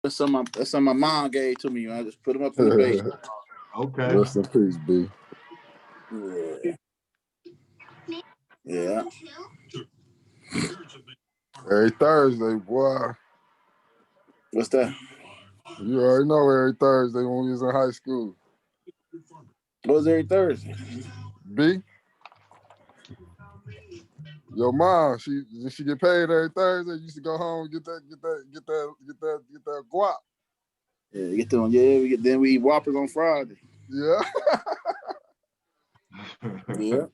That's something my mom gave to me. I just put them up in the basement. Okay. Rest in peace, B. Yeah. Yeah. Every Thursday, boy. What's that? You already know every Thursday when we was in high school. What was every Thursday? B. Your mom, she get paid every Thursday. You used to go home and get that guap. Yeah, get them. Yeah, then we eat Whoppers on Friday. Yeah. Yeah.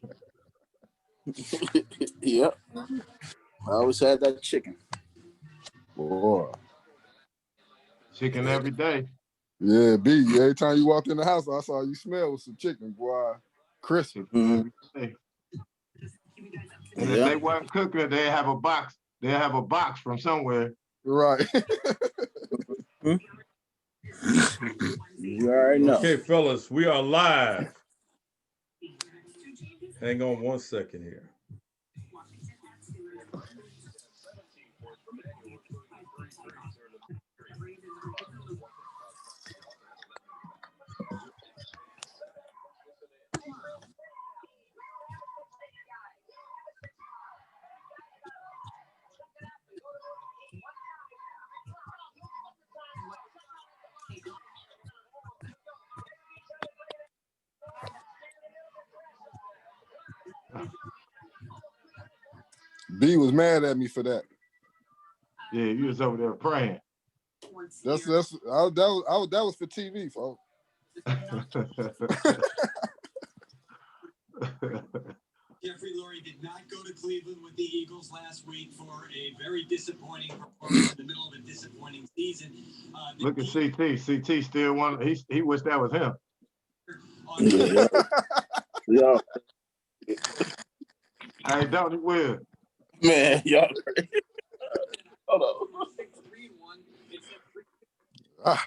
Yep. I always had that chicken. Boy. Chicken every day. Yeah, B. Every time you walked in the house, I saw you smell with some chicken, boy. Crispy. Mm-hmm. And if they weren't cooking, they have a box. They have a box from somewhere. Right. You already know. Okay, fellas, we are live. Hang on 1 second here. B was mad at me for that. Yeah, you was over there praying. That was for TV, folks. Jeffrey Lurie did not go to Cleveland with the Eagles last week for a very disappointing performance in the middle of a disappointing season. Look at CT. CT still won. He wished that was him. Yeah. Hey, don't it will. Man, y'all. Hold on. Ah.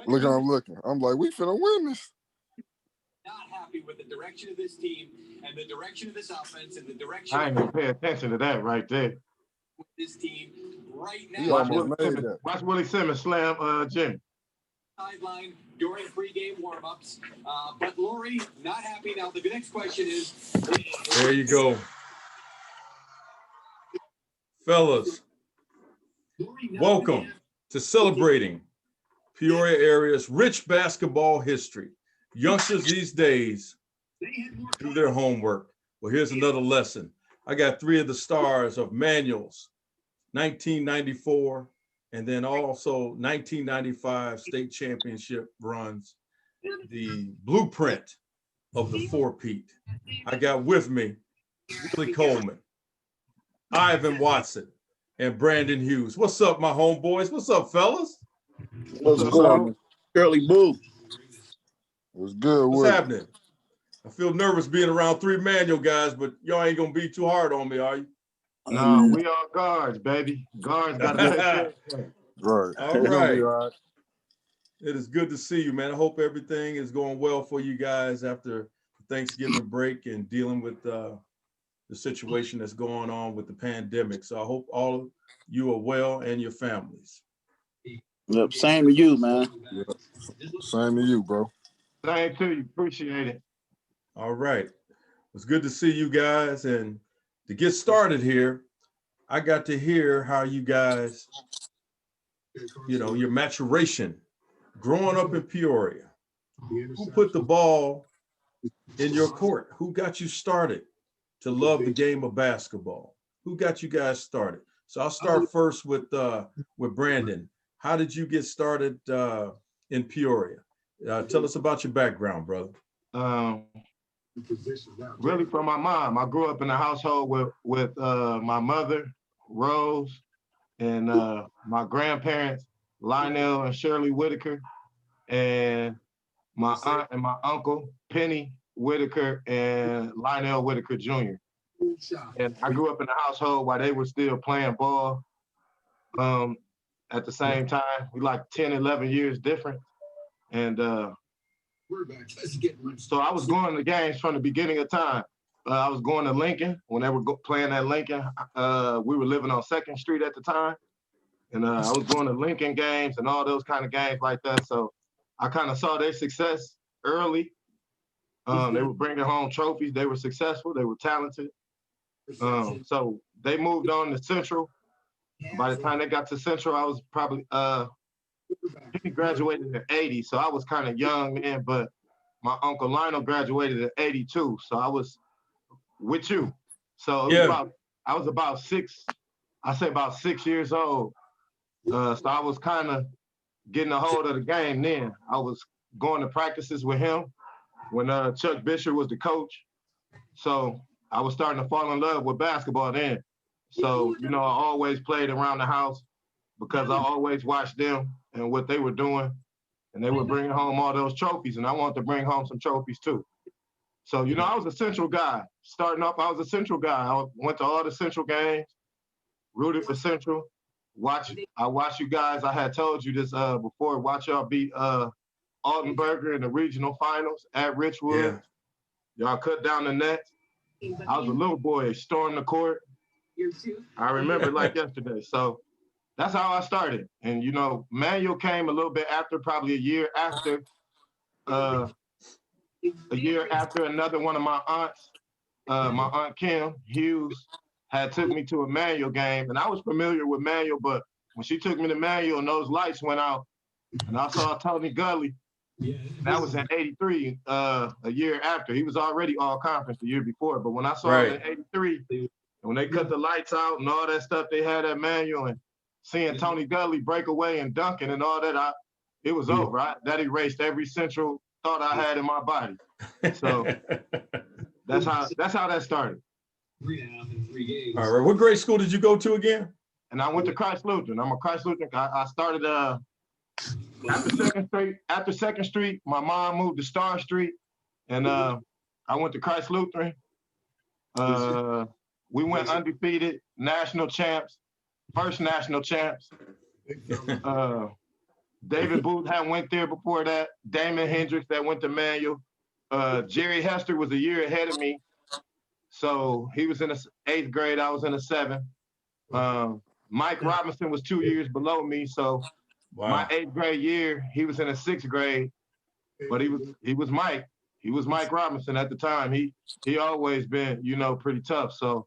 Look, I'm looking. I'm like, we finna win this. Not happy with the direction of this team and the direction of this offense and the direction. I ain't gonna pay attention to that right there. With this team right now. Watch Willie Simmons slam Jimmy. Sideline during pregame warmups, but Lurie not happy. Now the next question is. There you go, fellas. Welcome to celebrating Peoria area's rich basketball history. Youngsters these days do their homework. Well, here's another lesson. I got 3 of the stars of Manuals, 1994, and then also 1995 state championship runs, the blueprint of the four-peat. I got with me Willie Coleman, Ivan Watson, and Brandun Hughes. What's up, my homeboys? What's up, fellas? What's going on? Shirley Boo. What's good? What's happening? I feel nervous being around 3 Manual guys, but y'all ain't gonna be too hard on me, are you? No, we are guards, baby. Guards got to take care. Right. All right. It is good to see you, man. I hope everything is going well for you guys after Thanksgiving break and dealing with the situation that's going on with the pandemic. So I hope all of you are well and your families. Yep, same to you, man. Yep. Same to you, bro. Same to you. Appreciate it. All right. It's good to see you guys. And to get started here, I got to hear how you guys, your maturation growing up in Peoria. Who put the ball in your court? Who got you started to love the game of basketball? Who got you guys started? So I'll start first with Brandun. How did you get started in Peoria? Tell us about your background, brother. Really from my mom. I grew up in a household with my mother, Rose, and my grandparents, Lionel and Shirley Whitaker, and my aunt and my uncle, Penny Whitaker and Lionel Whitaker Jr. And I grew up in a household while they were still playing ball. At the same time, we like 10, 11 years different. And so I was going to games from the beginning of time. I was going to Lincoln when they were playing at Lincoln. We were living on 2nd Street at the time. And I was going to Lincoln games and all those kind of games like that. So I kind of saw their success early. They were bringing home trophies. They were successful. They were talented. So they moved on to Central. By the time they got to Central, I was probably he graduated in '80, so I was kind of young then. But my uncle Lionel graduated in '82, so I was with you. So it was I was about 6 years old. So I was kind of getting a hold of the game then. I was going to practices with him when Chuck Bisher was the coach. So I was starting to fall in love with basketball then. So, I always played around the house because I always watched them and what they were doing. And they were bringing home all those trophies, and I wanted to bring home some trophies too. So, I was a Central guy. Starting off, I was a Central guy. I went to all the Central games, rooted for Central. I watched you guys. I had told you this before. Watch y'all beat Altenberger in the regional finals at Richwood. Yeah. Y'all cut down the net. I was a little boy, stormed the court. I remember it like yesterday. So that's how I started. And, Manuel came a little bit after, probably a year after another one of my aunts, my Aunt Kim, Hughes, had took me to a Manuel game. And I was familiar with Manuel, but when she took me to Manuel and those lights went out, and I saw Tony Gully, that was in '83, a year after. He was already all conference the year before. But when I saw him in '83, when they cut the lights out and all that stuff they had at Manuel, and seeing Tony Gully break away and dunking and all that, it was over. That erased every Central thought I had in my body. So that's how that started. All right. What grade school did you go to again? And I went to Christ Lutheran. I'm a Christ Lutheran. I started after Second Street. My mom moved to Star Street, and I went to Christ Lutheran. We went undefeated, national champs, first national champs. David Booth had went there before that. Damon Hendricks that went to Manual. Jerry Hester was a year ahead of me. So he was in the 8th grade. I was in the 7th. Mike Robinson was 2 years below me. So my 8th grade year, he was in the 6th grade. But he was Mike. He was Mike Robinson at the time. He always been, pretty tough. So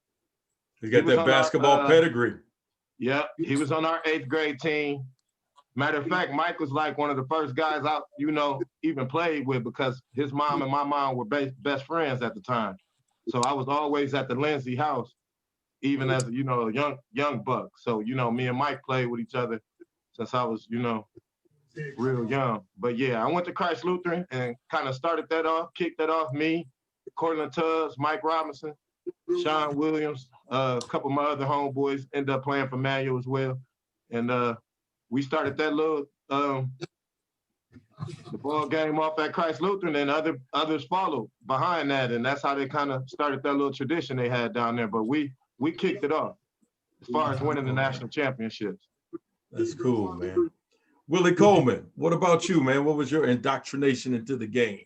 he got that basketball pedigree. Yeah, he was on our 8th grade team. Matter of fact, Mike was like one of the first guys I, even played with, because his mom and my mom were best friends at the time. So I was always at the Lindsay house, even as, a young buck. So, me and Mike played with each other since I was, real young. But yeah, I went to Christ Lutheran and kind of started that off, kicked that off. Me, Cortland Tubbs, Mike Robinson, Sean Williams, a couple of my other homeboys ended up playing for Manual as well. And we started that little the ball game off at Christ Lutheran, and others followed behind that, and that's how they kind of started that little tradition they had down there. But we kicked it off as far as winning the national championships. That's cool, man. Willie Coleman, what about you, man? What was your indoctrination into the game?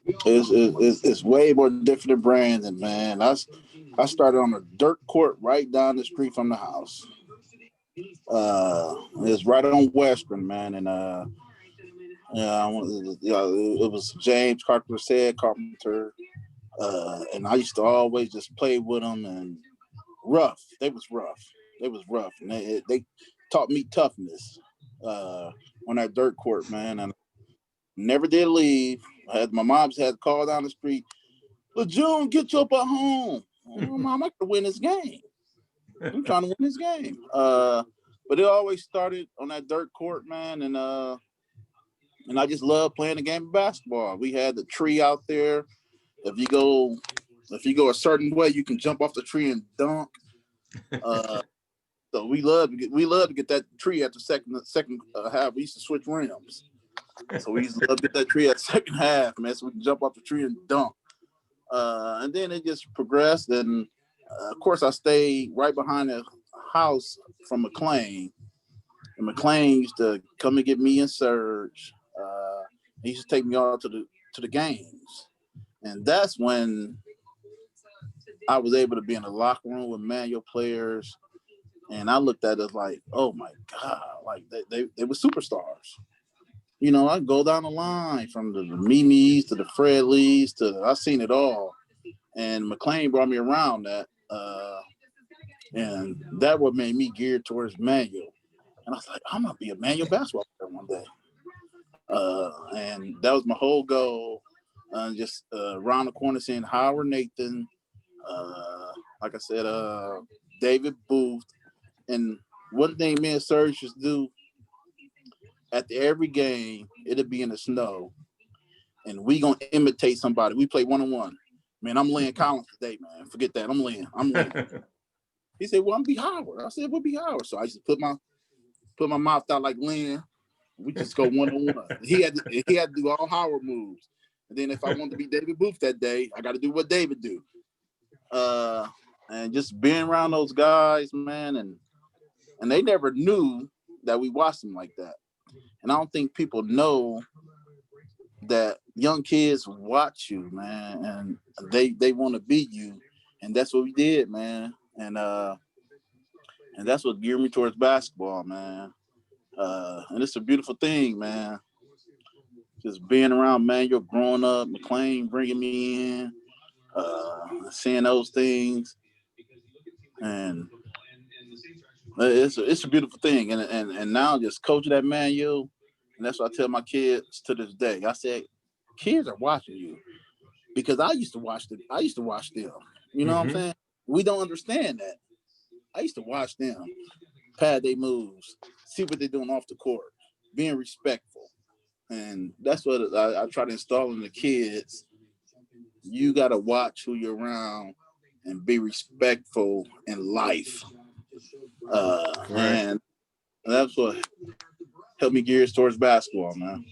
It's way more different than Brandon, man. I started on a dirt court right down the street from the house. It's right on Western, man, and it was James Carpenter, and I used to always just play with them, and rough. They was rough, and they taught me toughness on that dirt court, man, and never did leave. My mom's had to call down the street, "June, get you up at home." Oh, Mom, I could win this game. I'm trying to win this game. But it always started on that dirt court, man, and I just love playing the game of basketball. We had the tree out there. If you go a certain way, you can jump off the tree and dunk. So we love to get that tree at the second half. We used to switch rims, so we used to love to get that tree at second half, man, so we can jump off the tree and dunk. And then it just progressed, and of course I stayed right behind the house from McLean. And McLean used to come and get me and Serge. He used to take me all to the games, and that's when I was able to be in the locker room with Manual players. And I looked at it like, oh my God, like they were superstars. You know, I go down the line from the Mimis to the Fred Lees to I seen it all. And McLean brought me around that. And that what made me geared towards manual. And I was like, I'm gonna be a manual basketball player one day. And that was my whole goal. Just around the corner seeing Howard Nathan, like I said, David Booth. And one thing me and Serge just do at every game, it'll be in the snow. And we gonna imitate somebody. We play one-on-one. Man, I'm Lynn Collins today, man. Forget that. I'm Lynn. He said, well, I'm B. Howard. I said, well, B. Howard. So I used to put my mouth out like Lynn. We just go one-on-one. He had to do all Howard moves. And then if I wanted to be David Booth that day, I got to do what David do. And just being around those guys, man, and they never knew that we watched them like that. And I don't think people know that young kids watch you, man, and they want to be you. And that's what we did, man. And that's what geared me towards basketball, man. And it's a beautiful thing, man. Just being around, man, you're growing up, McLean bringing me in, seeing those things. And it's a beautiful thing. And now just coaching that manual, and that's what I tell my kids to this day. I said, kids are watching you. Because I used to watch them. You know what I'm saying? We don't understand that. I used to watch them pad their moves, see what they're doing off the court, being respectful. And that's what I try to install in the kids. You got to watch who you're around and be respectful in life. And that's what helped me gear towards basketball, man.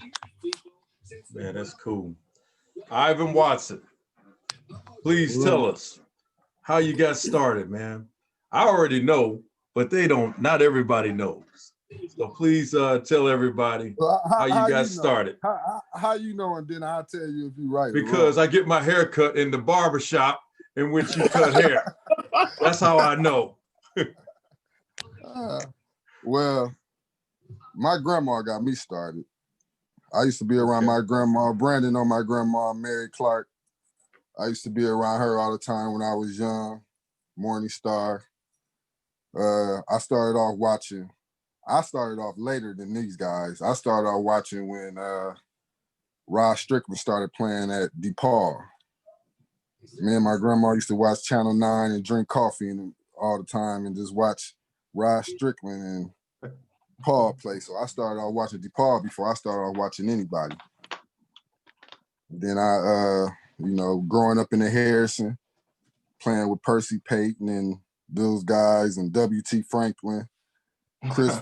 Man, that's cool. Ivan Watson, please tell us how you got started, man. I already know, but not everybody knows. So please tell everybody how you got started. How you know, and then I'll tell you if you're right. Because I get my hair cut in the barber shop in which you cut hair. That's how I know. Well, my grandma got me started. I used to be around my grandma, Brandun, know my grandma, Mary Clark. I used to be around her all the time when I was young, Morning Star. I started off later than these guys. I started off watching when Rod Strickland started playing at DePaul. Me and my grandma used to watch Channel 9 and drink coffee all the time and just watch Rod Strickland and Paul play. So I started off watching DePaul before I started off watching anybody. Then I, growing up in the Harrison, playing with Percy Payton and those guys and W.T. Franklin, Chris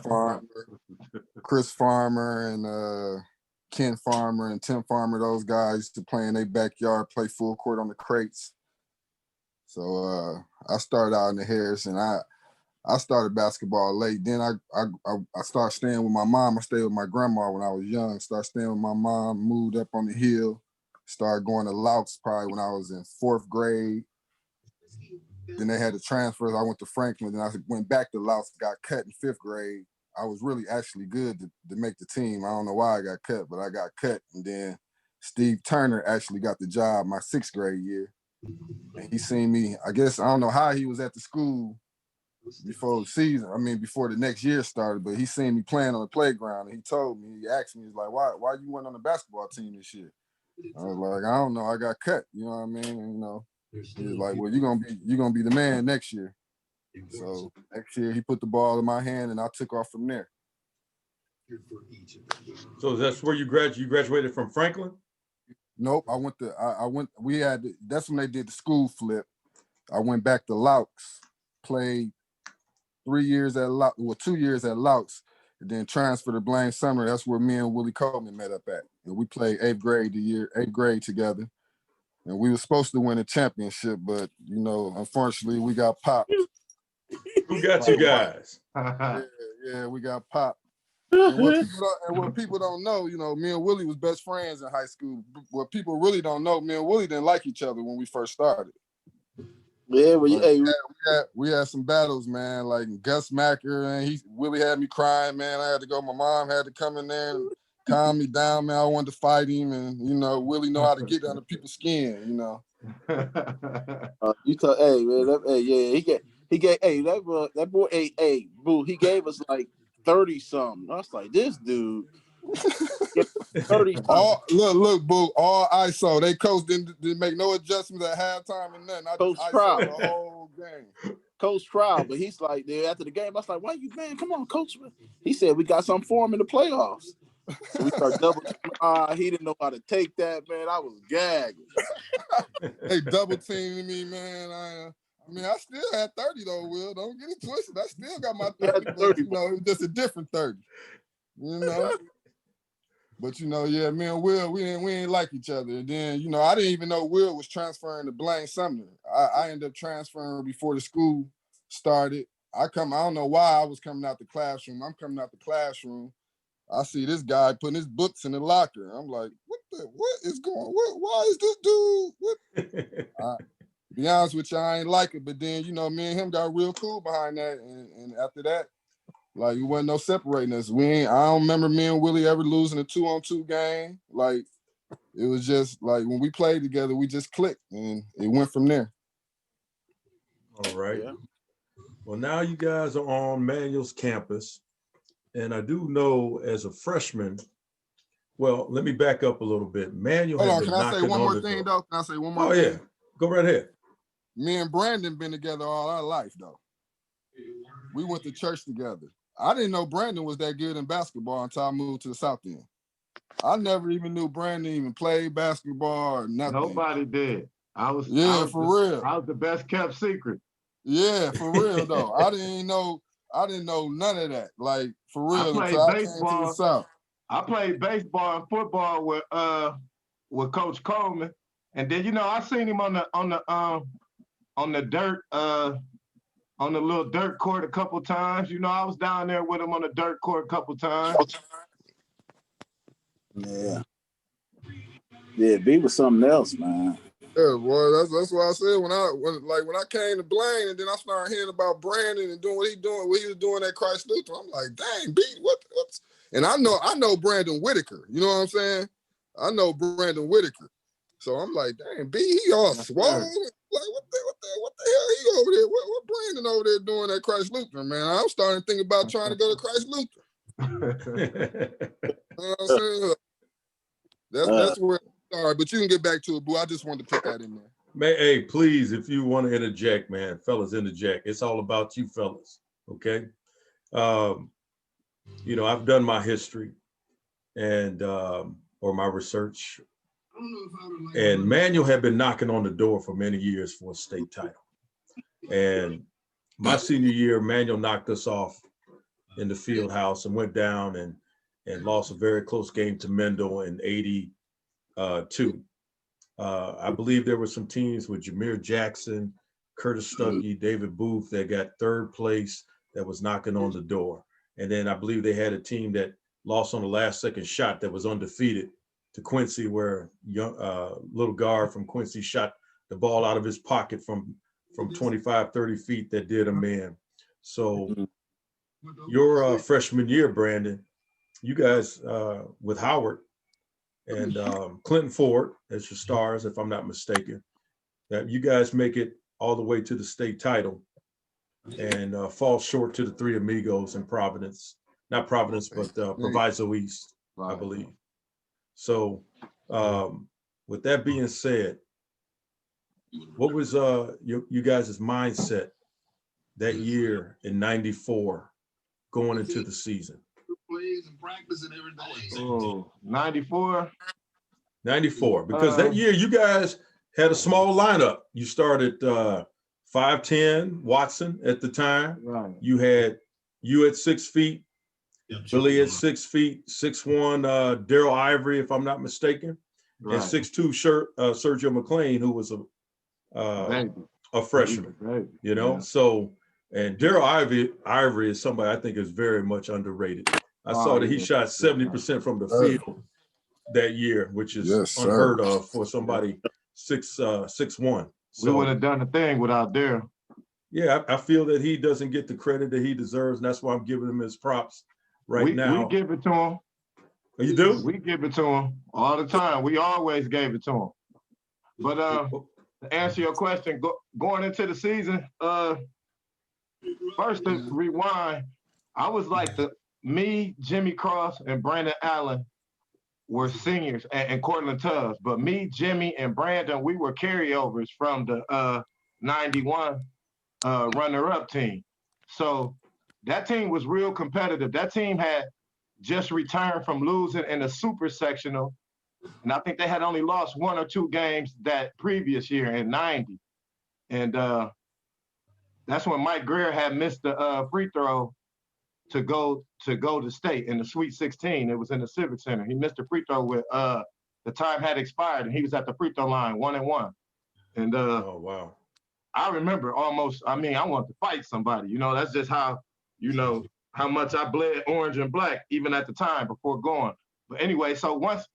Farmer and Ken Farmer and Tim Farmer, those guys used to play in their backyard, play full court on the crates. So I started out in the Harrison. I started basketball late. Then I started staying with my mom. I stayed with my grandma when I was young. Started staying with my mom, moved up on the hill, started going to Louts probably when I was in 4th grade. Then they had the transfers. I went to Franklin. Then I went back to Louts, got cut in 5th grade. I was really actually good to make the team. I don't know why I got cut, but I got cut. And then Steve Turner actually got the job my 6th grade year. And he seen me, I guess, I don't know how he was at the school before the season. I mean, before the next year started, but he seen me playing on the playground. And he told me, he asked me, he's like, why you went on the basketball team this year? I was like, I don't know. I got cut. You know what I mean? And, he was like, well, you're gonna be the man next year. So next year he put the ball in my hand and I took off from there. So that's where you graduated from Franklin? Nope. That's when they did the school flip. I went back to Louts, played 3 years at Louts, 2 years at Louts, and then transferred to Blaine Sumner. That's where me and Willie Coleman met up at. And we played 8th grade together. And we were supposed to win a championship, but, unfortunately, we got popped. Who got you guys? Yeah, we got popped. And what people don't know, me and Willie was best friends in high school. What people really don't know, me and Willie didn't like each other when we first started. Yeah, well, Like, hey, we had some battles, man. Like Gus Macker, and Willie had me crying, man. I had to go. My mom had to come in there and calm me down, man. I wanted to fight him, and Willie know how to get under people's skin, you tell, hey man, yeah, he get, hey that boy, hey, boo, he gave us like 30 something. I was like, this dude, 30 something. Look, boo. All ISO. They coach didn't make no adjustments at halftime and nothing. I Coach just ISO Trout. the whole game. Coach Trout, but he's like, after the game, I was like, why you, man? Come on, coach. He said we got something for him in the playoffs. So we start double. He didn't know how to take that, man. I was gagging. They double teaming me, man. I still had 30 though, Will. Don't get it twisted. I still got my 30, but it was just a different 30. But yeah, me and Will, we ain't like each other. And then, I didn't even know Will was transferring to Blaine Sumner. I ended up transferring before the school started. I don't know why I was coming out the classroom. I'm coming out the classroom. I see this guy putting his books in the locker. I'm like, what is going on? Why is this dude? To be honest with you, I ain't like it. But then, me and him got real cool behind that. And after that, like, it wasn't no separating us. I don't remember me and Willie ever losing a 2-on-2 game. Like, it was just like when we played together, we just clicked and it went from there. All right. Yeah. Well, now you guys are on Manual's campus. And I do know as a freshman, well, let me back up a little bit. Manual. Hold on, can I say one more thing, though? Can I say one more thing? Oh, yeah. Go right ahead. Me and Brandun been together all our life, though. We went to church together. I didn't know Brandun was that good in basketball until I moved to the South End. I never even knew Brandun even played basketball or nothing. Nobody did. For real. I was the best kept secret. Yeah, for real though. I didn't know none of that. Like, for real, I until I came to the South. I played baseball and football with Coach Coleman, and then I seen him on the dirt on the little dirt court a couple times. I was down there with him on the dirt court a couple times. Yeah. Yeah, B was something else, man. Yeah, boy, that's what I said when I came to Blaine, and then I started hearing about Brandun and doing what he was doing at Christ Lutheran. I'm like, dang, B, what's and I know Brandun Whitaker. You know what I'm saying? I know Brandun Whitaker. So I'm like, dang, B, he all swole. Like, what the hell he over there? What Brandun over there doing at Christ Lutheran, man? I'm starting to think about trying to go to Christ Lutheran. You know what I'm saying? That's where. All right, but you can get back to it, boo. I just wanted to put that in there. Hey, please, if you want to interject, man, fellas, interject. It's all about you fellas, okay? I've done my history and or my research. And Manual had been knocking on the door for many years for a state title. And my senior year, Manual knocked us off in the field house and went down and lost a very close game to Mendel in 82. I believe there were some teams with Jameer Jackson, Curtis Stuckey, David Booth that got third place that was knocking on the door. And then I believe they had a team that lost on the last second shot that was undefeated to Quincy, where young little guard from Quincy shot the ball out of his pocket from 25, 30 feet that did him in. So your freshman year, Brandun, you guys with Howard and Clinton Ford as your stars, if I'm not mistaken, that you guys make it all the way to the state title and fall short to the Three Amigos in Providence. Not Providence, but Proviso East, I believe. So with that being said, what was you guys' mindset that year in '94 going into the season? Plays and practice and everything. Oh, 94? 94, because that year you guys had a small lineup. You started 5'10", Watson at the time. Right. You at 6 feet, Billy at 6 feet, 6'1", Daryl Ivory, if I'm not mistaken, right. And 6'2", Sergio McLean, who was a freshman. Baby. Yeah. So, and Daryl Ivory is somebody I think is very much underrated. I saw that he shot 70% from the field that year, which is unheard of for somebody 6'1". We would have done the thing without Daryl. Yeah, I feel that he doesn't get the credit that he deserves, and that's why I'm giving him his props now. We give it to him. Oh, you do? We give it to him all the time. We always gave it to him. But to answer your question, going into the season, first to rewind, I was like me, Jimmy Cross, and Brandon Allen were seniors, and Cortland Tubbs. But me, Jimmy, and Brandon, we were carryovers from the 91 runner-up team. So that team was real competitive. That team had just returned from losing in the super sectional, and I think they had only lost 1 or 2 games that previous year in 90. And that's when Mike Greer had missed the free throw to go to state in the Sweet 16. It was in the Civic Center. He missed the free throw with the time had expired, and he was at the free throw line 1-1. And oh wow. I remember almost, I wanted to fight somebody. You know, that's just how, how much I bled orange and black, even at the time before going. But anyway, so once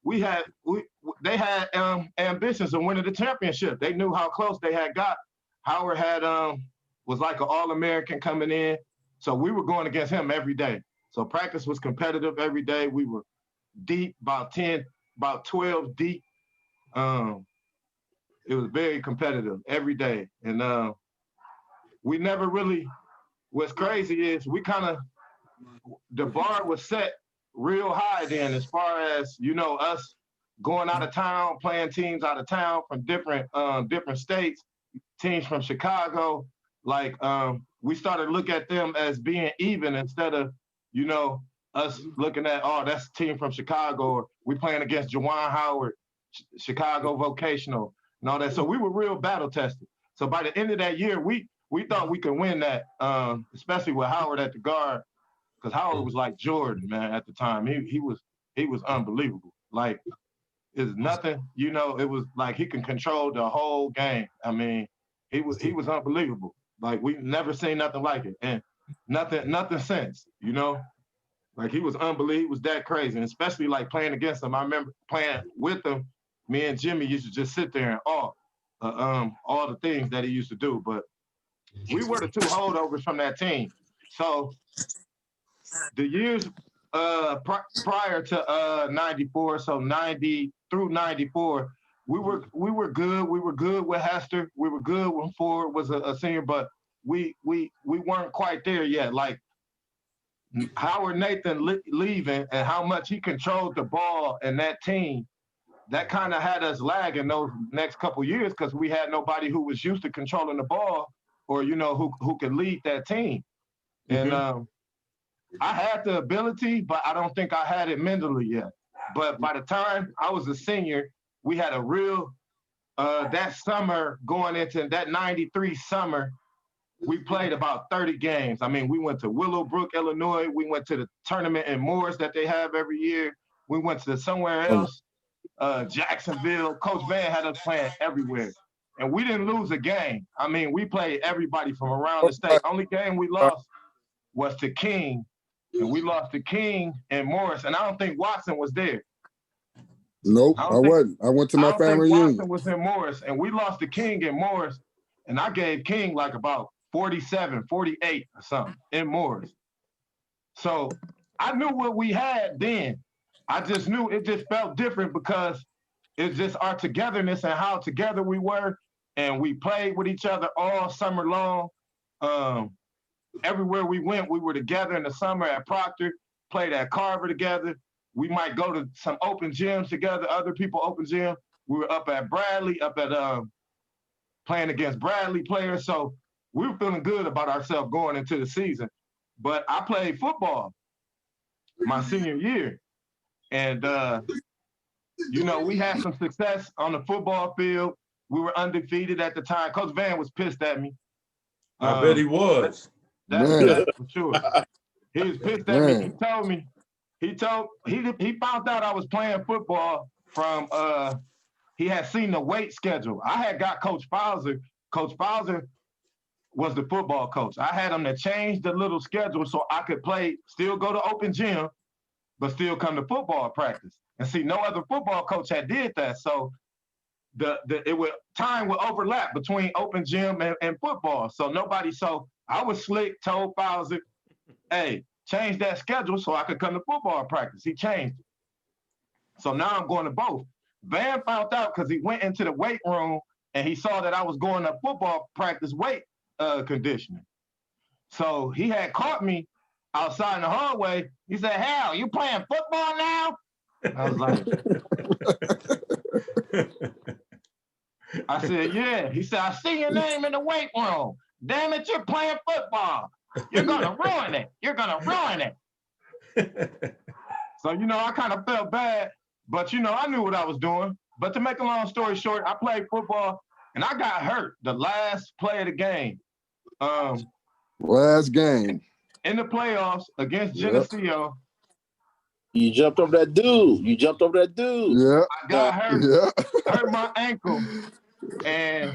they had ambitions of winning the championship. They knew how close they had got. Howard was like an All-American coming in. So we were going against him every day. So practice was competitive every day. We were deep, about 12 deep. It was very competitive every day. And we never really, what's crazy is the bar was set real high then as far as, us going out of town, playing teams out of town from different states, teams from Chicago. Like, we started to look at them as being even instead of, us looking at, oh, that's a team from Chicago, or we playing against Juwan Howard, Chicago Vocational, and all that. So we were real battle tested. So by the end of that year, we thought we could win that, especially with Howard at the guard, because Howard was like Jordan, man, at the time. He was unbelievable. Like, it's nothing, it was like he can control the whole game. He was unbelievable. Like, we've never seen nothing like it, and nothing since, Like, he was unbelievable. He was that crazy, and especially like playing against him. I remember playing with him. Me and Jimmy used to just sit there and all the things that he used to do. But we were the 2 holdovers from that team. So the years prior to 94, so 90 through 94, we were good. We were good with Hester. We were good when Ford was a senior, but we weren't quite there yet. Like, Howard Nathan leaving and how much he controlled the ball and that team, that kind of had us lagging those next couple years because we had nobody who was used to controlling the ball or, who could lead that team. Mm-hmm. And I had the ability, but I don't think I had it mentally yet. But by the time I was a senior, we had a real, that summer going into that 93 summer, we played about 30 games. We went to Willowbrook, Illinois. We went to the tournament in Morris that they have every year. We went to somewhere else, Jacksonville. Coach Van had us playing everywhere. And we didn't lose a game. We played everybody from around the state. Only game we lost was to King. And we lost to King and Morris. And I don't think Watson was there. Nope, I wasn't. I went to my family reunion. Watson was in Morris. And we lost to King and Morris. And I gave King like about 47, 48 or something in Morris. So I knew what we had then. I just knew it just felt different because it's just our togetherness and how together we were. And we played with each other all summer long. Everywhere we went, we were together in the summer at Proctor, played at Carver together. We might go to some open gyms together, other people open gym. We were up at Bradley, playing against Bradley players. So we were feeling good about ourselves going into the season. But I played football my senior year. And, we had some success on the football field. We were undefeated at the time. Coach Van was pissed at me. I bet he was. That's for sure. He was pissed at me. He told me, he found out I was playing football from, he had seen the weight schedule. I had got Coach Fowler. Coach Fowler was the football coach. I had him to change the little schedule so I could play, still go to open gym, but still come to football practice. And see, no other football coach had did that. So time would overlap between open gym and football. So I was slick, told Fowler, hey, change that schedule so I could come to football practice. He changed it. So now I'm going to both. Van found out because he went into the weight room and he saw that I was going to football practice weight conditioning. So he had caught me outside in the hallway. He said, "Hal, you playing football now?" I was like, I said, "Yeah." He said, "I see your name in the weight room. Damn it, you're playing football. You're gonna ruin it. You're gonna ruin it." So, I kind of felt bad, but I knew what I was doing. But to make a long story short, I played football and I got hurt the last play of the game. Last game. In the playoffs against Geneseo. You jumped over that dude. Yeah. I got hurt my ankle, and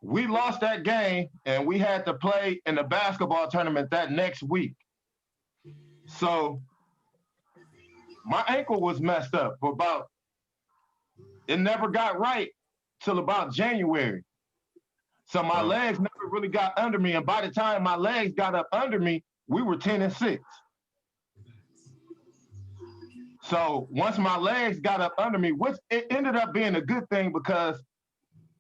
we lost that game, and we had to play in the basketball tournament that next week. So my ankle was messed up for it never got right till about January. So my legs never really got under me, and by the time my legs got up under me, we were 10-6. So once my legs got up under me, which it ended up being a good thing because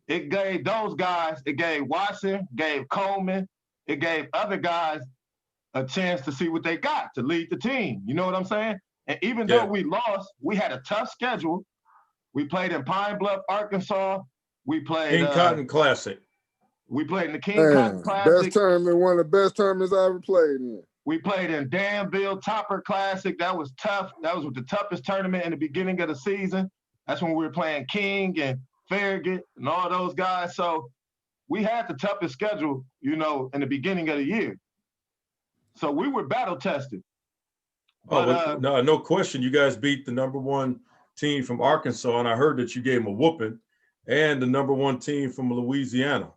it gave those guys, it gave Watson, gave Coleman, it gave other guys a chance to see what they got to lead the team. You know what I'm saying? And even though we lost, we had a tough schedule. We played in Pine Bluff, Arkansas. We played King Cotton Classic. We played in the King Cotton Classic. Best tournament, one of the best tournaments I ever played in. We played in Danville Topper Classic. That was tough. That was the toughest tournament in the beginning of the season. That's when we were playing King and Farragut and all those guys. So we had the toughest schedule, in the beginning of the year. So we were battle tested. But, no question. You guys beat the #1 team from Arkansas, and I heard that you gave them a whooping, and the #1 team from Louisiana.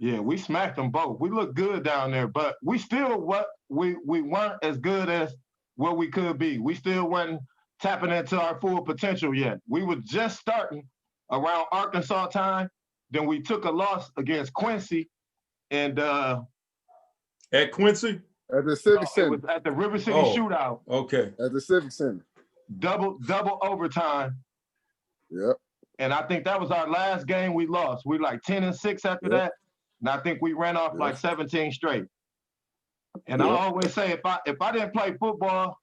Yeah, we smacked them both. We looked good down there, but we still we weren't as good as what we could be. We still weren't tapping into our full potential yet. We were just starting around Arkansas time. Then we took a loss against Quincy, and at Quincy? At the Civic Center. It was at the River City Shootout. Okay. At the Civic Center. Double overtime. Yep. And I think that was our last game we lost. We like 10-6 after that. And I think we ran off like 17 straight. And I always say, if I didn't play football,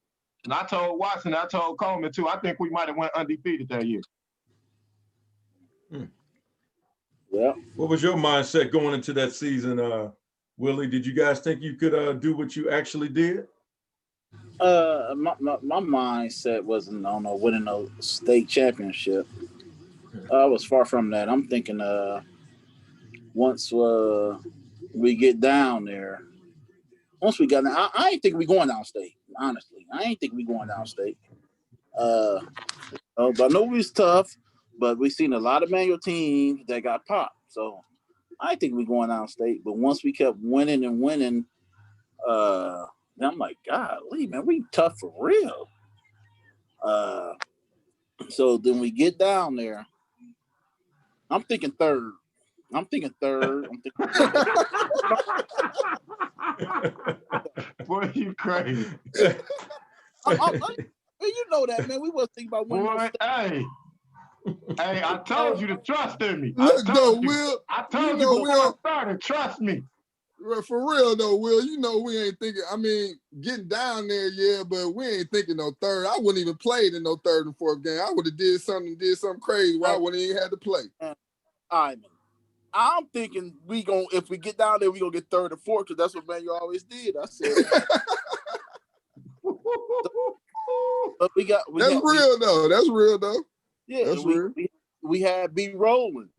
and I told Watson, I told Coleman too, I think we might have went undefeated that year. Yeah. What was your mindset going into that season, Willie? Did you guys think you could do what you actually did? My mindset wasn't on winning a state championship. I was far from that. I'm thinking once we get down there, once we got down, I ain't think we going downstate. Honestly, I ain't think we going downstate. But I know we was tough, but we seen a lot of manual teams that got popped. So I think we going downstate. But once we kept winning and winning, then I'm like, golly, man, we tough for real. So then we get down there. I'm thinking third. Boy, you crazy. You know that, man. We wasn't thinking about winning. Boy, hey, I told you to trust in me. Look, though, you, Will. I told you before I started, trust me. For real, though, Will, we ain't thinking, getting down there, yeah, but we ain't thinking no third. I wouldn't even played in no third and fourth game. I would have did something crazy where I wouldn't even had to play. All right, man. I'm thinking if we get down there, we gonna get third or fourth, because that's what Manuel always did. I said, but That's real though. Yeah, that's real. We had B rolling,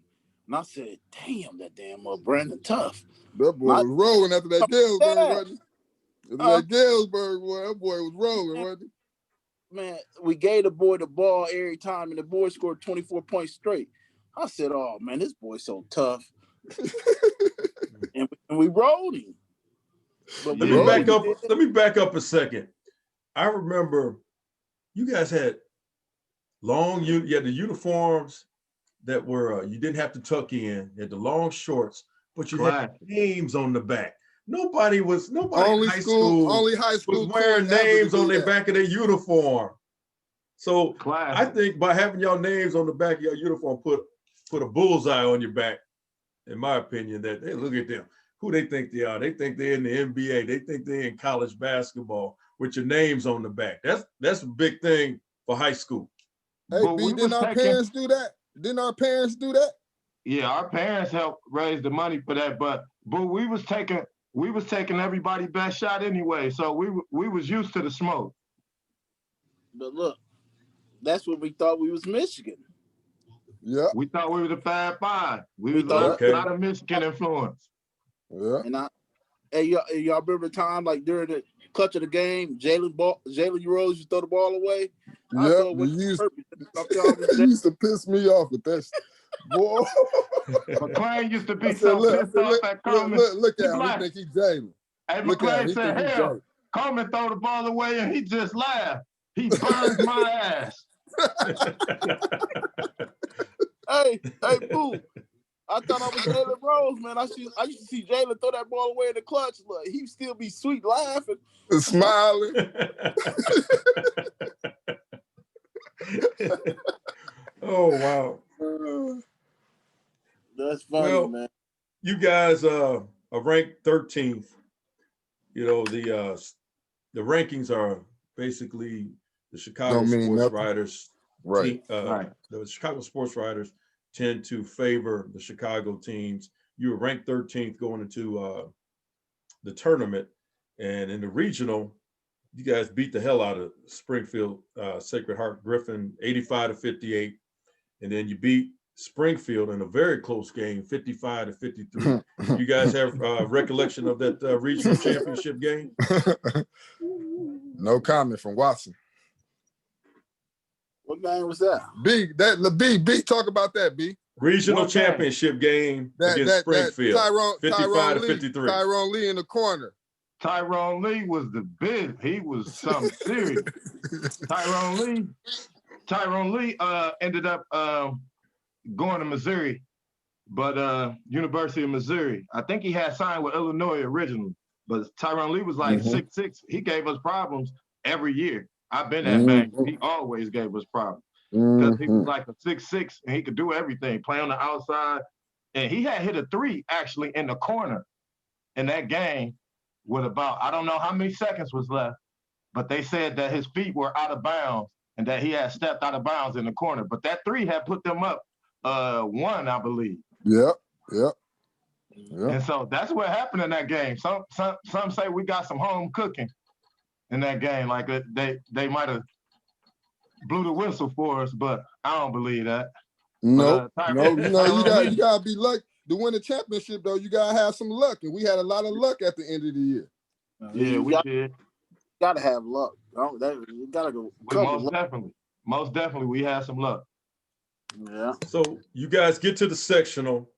and I said, "Damn, that damn Brandun tough." That boy was rolling after that Galesburg, wasn't he? After that Galesburg, boy, that boy was rolling, wasn't he? Man, we gave the boy the ball every time, and the boy scored 24 points straight. I said, "Oh man, this boy's so tough," and we rolled him. But Let me back up a second. I remember you guys had you had the uniforms that were you didn't have to tuck in. You had the long shorts, but you had Classic. names on the back. Nobody in Only high school high was school wearing team ever to names do on their that. back of their uniform. So I Classic. think by having your names on the back of your uniform, put a bullseye on your back, in my opinion, that hey, look at them. Who they think they are. They think they're in the NBA. They think they're in college basketball with your names on the back. That's a big thing for high school. Hey, But B, we didn't was our taking, parents do that? Didn't our parents do that? yeah, our parents helped raise the money for that, but we was taking everybody's best shot anyway. So we was used to the smoke. But look, that's what we thought we was Michigan. Yeah. We thought we were the Fab Five. We was thought a lot of Michigan influence. Yeah. And y'all remember the time like during the clutch of the game, Jalen Rose, you throw the ball away. I Yeah. thought it was purpose. He used to piss me off with that. Boy. McClain used to be Pissed off at Coleman. Look at him. He think he Jalen. Hey, Look at him. McClain He said, think he hell, Jalen. Coleman throw the ball away and he just laughed. He burns my ass. Hey, boo. I thought I was Jalen Rose, man. I used to see Jalen throw that ball away in the clutch. Look, he'd still be sweet laughing. Smiling. Oh, wow. That's funny, man. You guys are ranked 13th. You know, the rankings are basically the Chicago Sports Writers. Right. Right. The Chicago Sports Writers tend to favor the Chicago teams. You were ranked 13th going into the tournament, and in the regional, you guys beat the hell out of Springfield Sacred Heart Griffin 85-58, and then you beat Springfield in a very close game 55-53. You guys have recollection of that regional championship game? No comment from Watson. What game was that? B, talk about that, B. Regional championship game against Springfield. Tyrone 55-53. Tyrone Lee in the corner. Tyrone Lee was the big. He was something serious. Tyrone Lee ended up going to Missouri, but University of Missouri. I think he had signed with Illinois originally, but Tyrone Lee was like 6'6". He gave us problems every year. I've been at Bank. He always gave us problems because he was like a 6'6" and he could do everything, play on the outside. And he had hit a three actually in the corner in that game with about, I don't know how many seconds was left, but they said that his feet were out of bounds and that he had stepped out of bounds in the corner. But that three had put them up 1, I believe. Yep. And so that's what happened in that game. Some say we got some home cooking in that game. Like they might have blew the whistle for us, but I don't believe that. No. You gotta be lucky to win the championship. Though you gotta have some luck, and we had a lot of luck at the end of the year. Yeah, we did. Gotta have luck. You gotta go. Most definitely, we had some luck. Yeah. So you guys get to the sectional,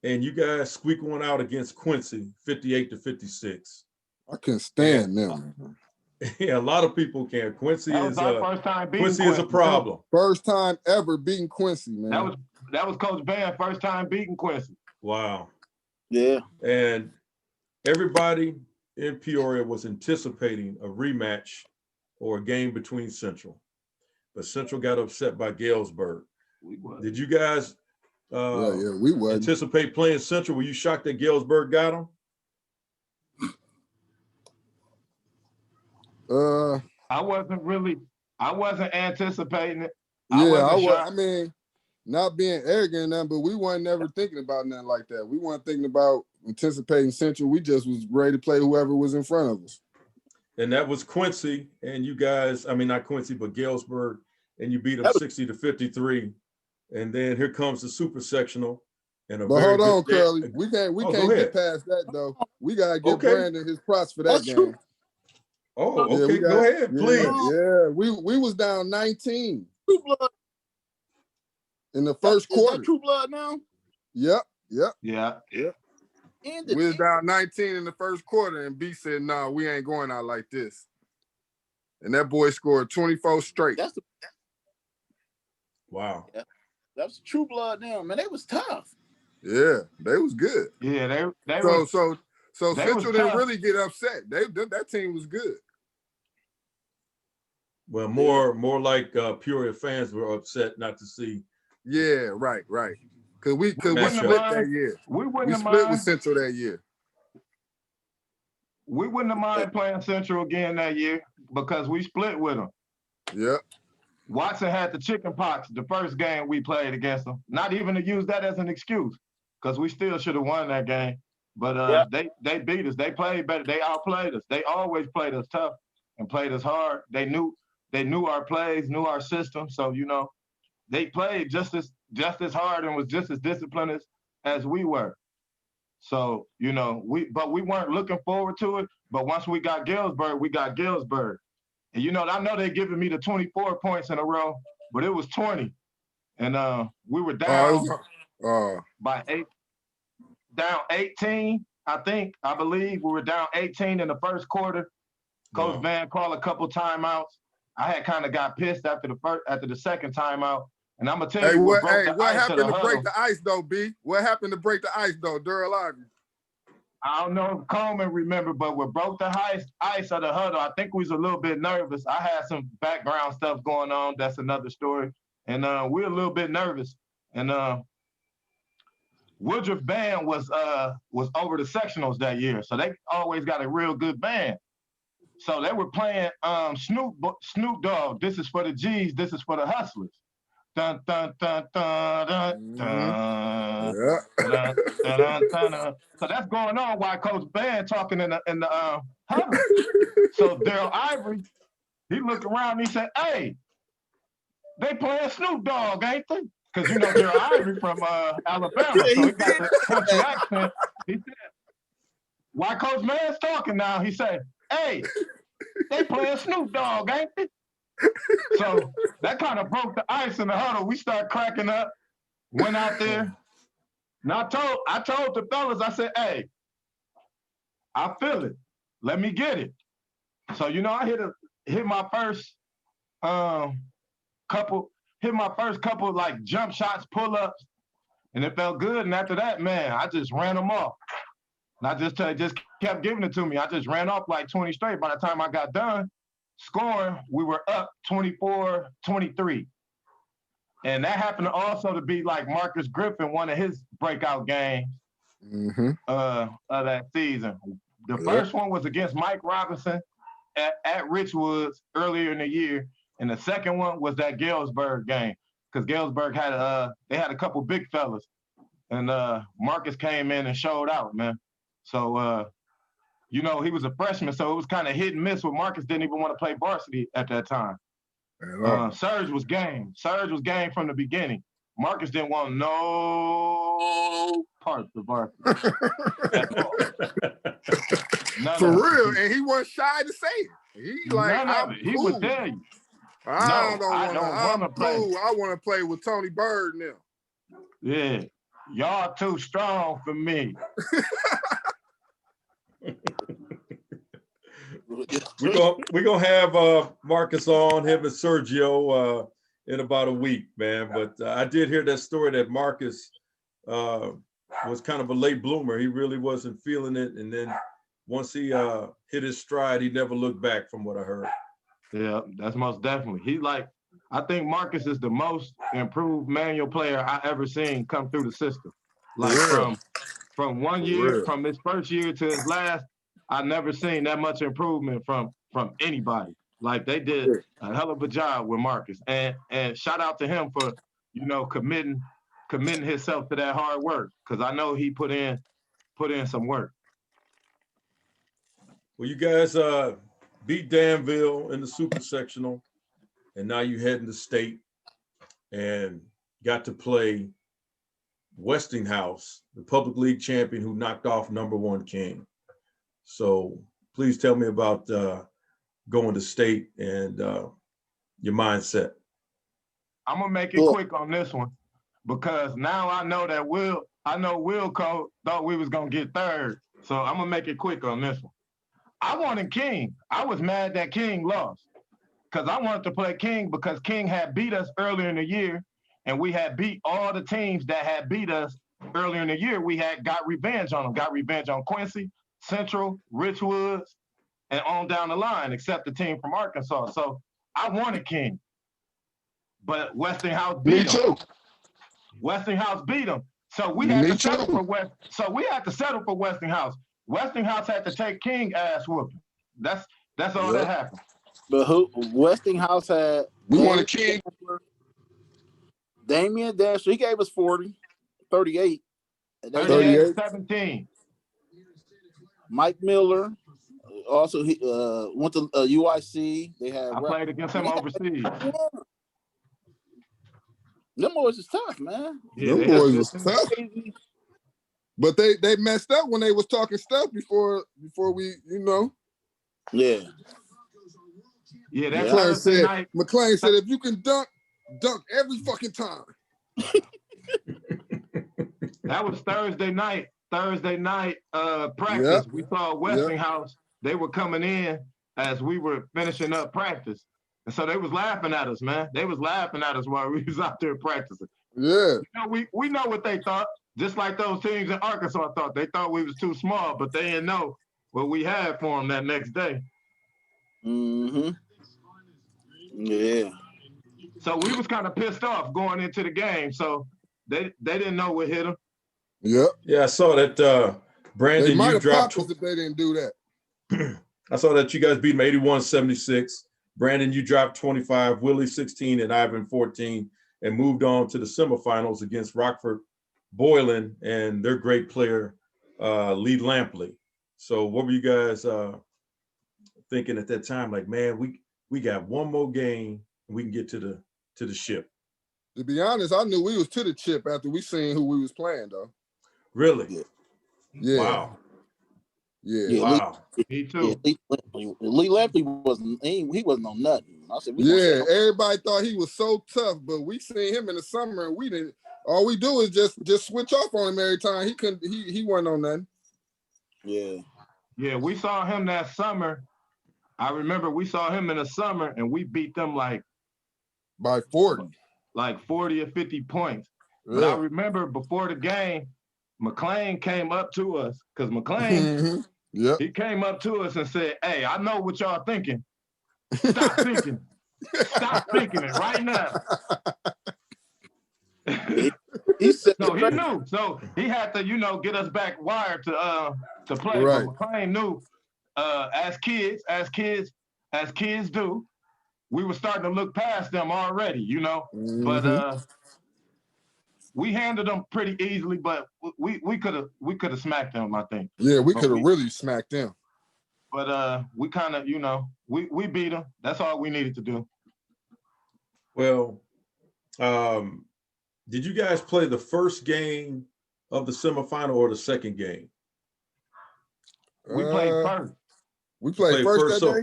and you guys squeak one out against Quincy, 58-56. I couldn't stand them. Yeah, a lot of people can. Quincy is first time beating Quincy is a problem. First time ever beating Quincy, man. That was Coach Van first time beating Quincy. Wow. Yeah. And everybody in Peoria was anticipating a rematch or a game between Central, but Central got upset by Galesburg. Did you guys we were anticipate playing Central? Were you shocked that Galesburg got them? I wasn't anticipating it. I mean, not being arrogant and but we weren't never thinking about nothing like that. We weren't thinking about anticipating Central. We just was ready to play whoever was in front of us. And that was Quincy, and you guys, I mean, not Quincy, but Galesburg, and you beat them 60-53. And then here comes the super sectional. But hold on, Curly. We can't get past that though. We gotta give Brandun his props for that game. True. Oh, okay. Go ahead, please. Yeah, we was down 19 True blood. in the first quarter. Is that True Blood now? Yep. Yeah. We was down 19 in the first quarter, and B said, "No, we ain't going out like this." And that boy scored 24 straight. Wow. Yeah. That was True Blood now, man. They was tough. Yeah, they was good. Yeah, they So was Central didn't tough. really get upset. That team was good. Well, more like Peoria fans were upset not to see. Yeah, right. Cause we split that year. We wouldn't We have split mind. with Central that year. We wouldn't have mind playing Central again that year because we split with them. Yep. Watson had the chicken pox the first game we played against them. Not even to use that as an excuse, because we still should have won that game. But they beat us. They played better. They outplayed us. They always played us tough and played us hard. They knew our plays, knew our system. So they played just as hard and was just as disciplined as we were. So we weren't looking forward to it. But once we got Galesburg, we got Galesburg. And I know they're giving me the 24 points in a row, but it was 20. And we were down by 8, down 18, I believe. We were down 18 in the first quarter. Coach Van called a couple timeouts. I had kind of got pissed after the second timeout. And I'm gonna tell you what happened to break the ice though, B? What happened to break the ice though, Durrell Ivy? I don't know if Coleman remember, but what broke the ice of the huddle, I think we was a little bit nervous. I had some background stuff going on. That's another story. And we were a little bit nervous. And Woodruff band was over the sectionals that year. So they always got a real good band. So they were playing Snoop Dogg. This is for the G's. This is for the hustlers. Dun, dun, dun, dun, dun, dun, dun, dun, dun, dun. So that's going on while Coach Band talking in the huddle. So Daryl Ivory, he looked around and he said, "Hey, they playing Snoop Dogg, ain't they?" Because Daryl Ivory from Alabama, so he got the country accent. He said, while Coach Band's talking now, he said, "Hey, they playing Snoop Dogg, ain't they?" So that kind of broke the ice in the huddle. We started cracking up, went out there. And I told the fellas, I said, "Hey, I feel it. Let me get it." So, I hit my first couple like jump shots, pull-ups, and it felt good. And after that, man, I just ran them off. And I just kept giving it to me. I just ran off like 20 straight. By the time I got done scoring, we were up 24-23. And that happened also to be like Marcus Griffin, one of his breakout games of that season. The first one was against Mike Robinson at Richwoods earlier in the year. And the second one was that Galesburg game. Because Galesburg had a couple big fellas. And Marcus came in and showed out, man. So he was a freshman, so it was kind of hit and miss. With Marcus didn't even want to play varsity at that time. Serge was game. Serge was game from the beginning. Marcus didn't want no parts of varsity at all. For real, and he wasn't shy to say it. He like, none of it. He would tell you. I don't want to play. I want to play with Tony Bird now. Yeah, y'all too strong for me. We're gonna have Marcus on, him and Sergio in about a week, man. But I did hear that story that Marcus was kind of a late bloomer. He really wasn't feeling it, and then once he hit his stride, he never looked back, from what I heard. Yeah, that's most definitely. I think Marcus is the most improved manual player I ever seen come through the system. Like from 1 year, from his first year to his last, I never seen that much improvement from anybody. Like, they did a hell of a job with Marcus, and shout out to him for committing himself to that hard work, because I know he put in some work. Well, you guys beat Danville in the super sectional, and now you heading to state and got to play Westinghouse, the public league champion who knocked off #1 King. So please tell me about going to state and your mindset. I'm gonna make it quick on this one, because now I know that Will thought we was gonna get third. So I'm gonna make it quick on this one. I wanted King. I was mad that King lost, because I wanted to play King because King had beat us earlier in the year, and we had beat all the teams that had beat us earlier in the year. We had got revenge on them, got revenge on Quincy, Central, Richwoods, and on down the line, except the team from Arkansas. So I wanted King, but Westinghouse Me beat them. too. Westinghouse beat them. So we had Me to settle too. for West. So we had to settle for Westinghouse. Westinghouse had to take King ass whooping. That's all that Yep. happened. But Westinghouse had We wanted King. Damian Dasher. He gave us 40, 38. And they had 38. 38-17. Mike Miller. Also, he went to UIC. They had. I played against him overseas. Them boys is tough, man. Yeah, Them they had boys good was team. tough. But they messed up when they was talking stuff before we, you know. Yeah. Yeah, that Yeah. Thursday night. McClain said, if you can dunk every fucking time. That was Thursday night practice. Yep. We saw Westinghouse. They were coming in as we were finishing up practice. And so they was laughing at us, man. They was laughing at us while we was out there practicing. Yeah. You know, we know what they thought, just like those teams in Arkansas thought. They thought we was too small, but they didn't know what we had for them that next day. Mm-hmm. Yeah. So we was kind of pissed off going into the game. So they didn't know what hit them. Yep. Yeah, I saw that Brandun, They might you have dropped. popped us if they didn't do that. I saw that you guys beat them 81-76. Brandun, you dropped 25, Willie 16, and Ivan 14, and moved on to the semifinals against Rockford Boylan and their great player, Lee Lampley. So what were you guys thinking at that time? Like, man, we got one more game and we can get to the ship. To be honest, I knew we was to the chip after we seen who we was playing, though. Really? Yeah. Wow. Yeah. Wow. Me too. Yeah, Lee Lampley wasn't. He wasn't on nothing. I said, Yeah. Everybody thought he was so tough, but we seen him in the summer and we didn't. All we do is just switch off on him every time. He couldn't. He wasn't on nothing. Yeah. Yeah, we saw him that summer. I remember we saw him in the summer and we beat them like By 40. 40 or 50 points. Yeah. But I remember before the game, McClain came up to us because McClain, Yep. he came up to us and said, "Hey, I know what y'all thinking. Stop thinking. Stop thinking it right now." He said, So he knew. So he had to, get us back wired to play. Right. But McClain knew, as kids do, we were starting to look past them already, Mm-hmm. But we handled them pretty easily, but we could have smacked them, I think. Yeah, we could have really smacked them. But we kind of, we beat them. That's all we needed to do. Well, did you guys play the first game of the semifinal or the second game? We played first. We played first that day?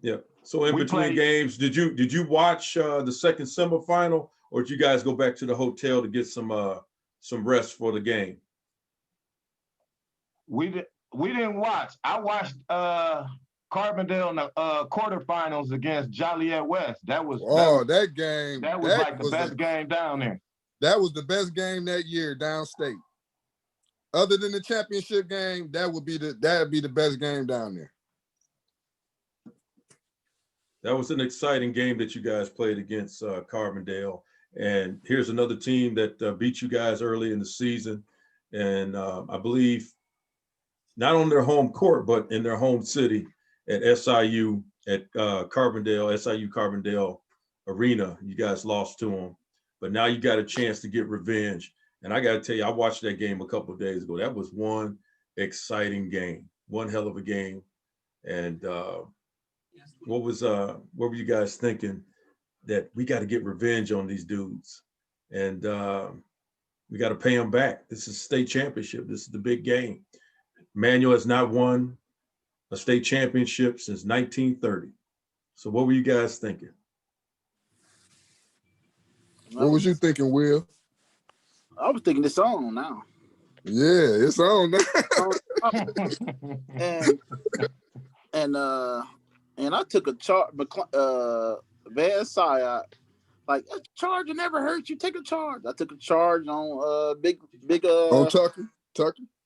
Yeah. So in We between played- games, did you watch the second semifinal, or did you guys go back to the hotel to get some rest for the game? We didn't watch. I watched Carbondale in the quarterfinals against Joliet West. That was that game. That was like the best game down there. That was the best game that year downstate. Other than the championship game, that'd be the best game down there. That was an exciting game that you guys played against Carbondale. And here's another team that beat you guys early in the season. And I believe not on their home court, but in their home city at SIU, at SIU Carbondale Arena. You guys lost to them. But now you got a chance to get revenge. And I got to tell you, I watched that game a couple of days ago. That was one exciting game, one hell of a game. And what were you guys thinking? That we got to get revenge on these dudes, and we got to pay them back. This is state championship. This is the big game. Manual has not won a state championship since 1930. So what were you guys thinking? What was you thinking, Will? I was thinking it's on now. Yeah, it's on now. and I took a chart, Van Sy. Like, a charge will never hurt you. Take a charge. I took a charge on big On Tucker.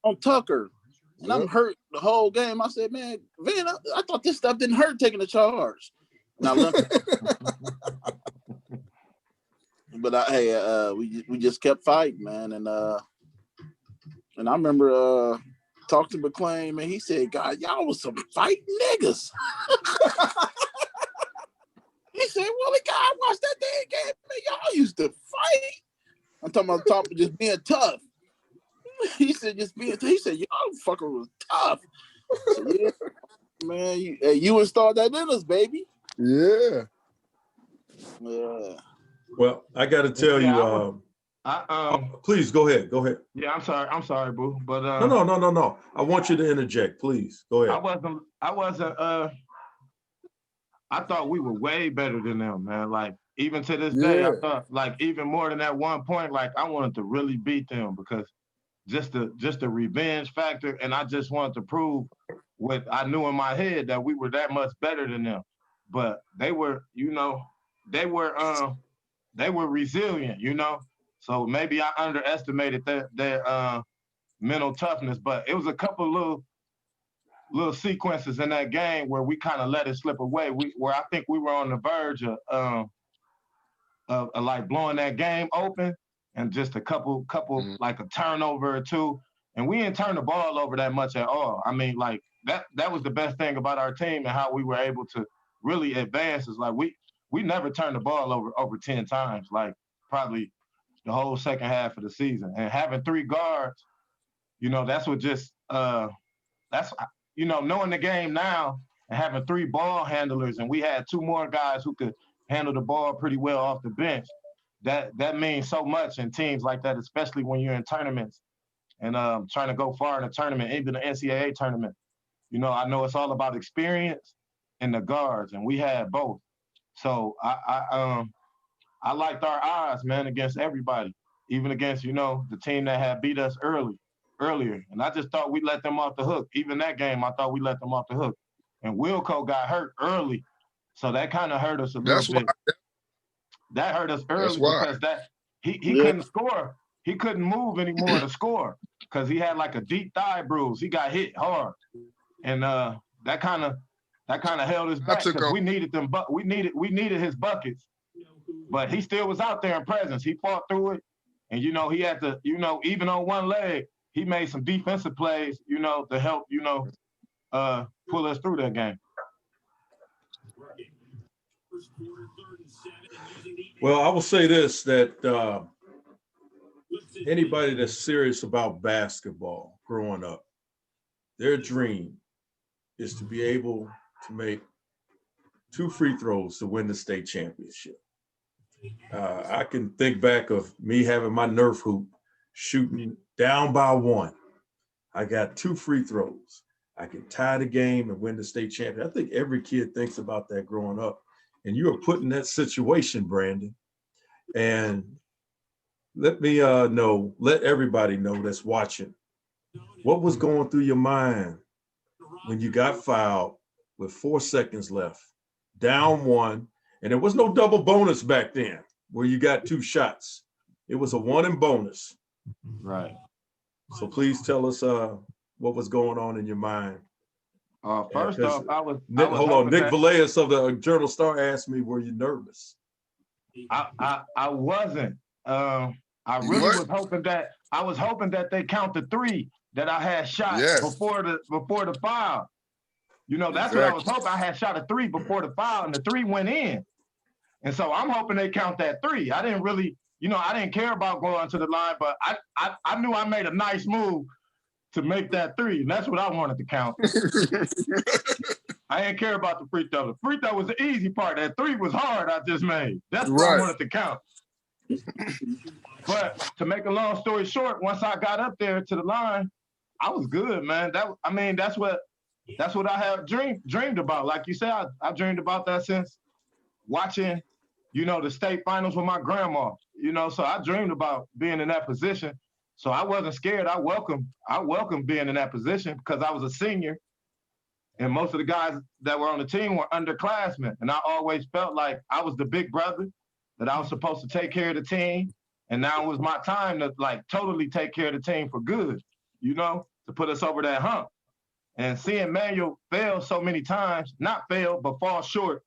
on Tucker. And Yep. I'm hurt the whole game. I said, man, Van, I thought this stuff didn't hurt taking a charge. And I limped. But we just kept fighting, man. And I remember talking to McClain, man. He said, God, y'all was some fighting niggas. He said, Willie, God, watch that damn game, man. Y'all used to fight. I'm talking about just being tough. He said, he said, y'all fucker was tough. I said, yeah, man, you installed that in us, baby. Yeah. Yeah. Well, I got to tell you, please go ahead. Yeah, I'm sorry, boo. But no. I want you to interject, please. Go ahead. I thought we were way better than them, man. Like, even to this day, I thought, like, even more than that one point, like, I wanted to really beat them because just the revenge factor, and I just wanted to prove what I knew in my head, that we were that much better than them. But they were, they were resilient, So maybe I underestimated their mental toughness, but it was a couple little sequences in that game where we kind of let it slip away. Where I think we were on the verge of like blowing that game open, and just a couple like a turnover or two, and we didn't turn the ball over that much at all. I mean, like that was the best thing about our team and how we were able to really advance. Is like we never turned the ball over 10 times, like probably the whole second half of the season. And having 3 guards, that's what just that's knowing the game now and having 3 ball handlers, and we had 2 more guys who could handle the ball pretty well off the bench. That means so much in teams like that, especially when you're in tournaments and trying to go far in a tournament, even the NCAA tournament. I know it's all about experience and the guards, and we had both. So I liked our odds, man, against everybody, even against, the team that had beat us earlier. And I just thought we let them off the hook. Even that game, I thought we let them off the hook. And Wilco got hurt early, so that kind of hurt us a little bit. That hurt us early because he couldn't score. He couldn't move anymore to score because he had like a deep thigh bruise. He got hit hard, and that kind of held us back because we needed them. But we needed his buckets. But he still was out there in presence. He fought through it, and he had to, even on one leg, he made some defensive plays, to help, pull us through that game. Well, I will say this, that anybody that's serious about basketball growing up, their dream is to be able to make 2 free throws to win the state championship. I can think back of me having my Nerf hoop, shooting down by 1. I got 2 free throws. I could tie the game and win the state champion. I think every kid thinks about that growing up. And you are put in that situation, Brandun. And let everybody know that's watching, what was going through your mind when you got fouled with 4 seconds left, down 1, and there was no double bonus back then where you got 2 shots. It was a 1 and bonus. Right. So please tell us what was going on in your mind. First off, I was Nick Villegas of the Journal-Star asked me, were you nervous? I wasn't. I really was hoping that they count the 3 that I had shot before the foul. That's what I was hoping. I had shot a 3 before the foul, and the 3 went in. And so I'm hoping they count that 3. I didn't really, I didn't care about going to the line, but I knew I made a nice move to make that 3, and that's what I wanted to count. I didn't care about the free throw. The free throw was the easy part. That 3 was hard I just made. That's what I wanted to count. But to make a long story short, once I got up there to the line, I was good, man. That's what I have dreamed about. Like you said, I dreamed about that since watching, the state finals with my grandma. So I dreamed about being in that position. So I wasn't scared. I welcomed being in that position because I was a senior, and most of the guys that were on the team were underclassmen. And I always felt like I was the big brother, that I was supposed to take care of the team. And now it was my time to like totally take care of the team for good, you know, to put us over that hump. And seeing Manuel fail so many times, not fail, but fall short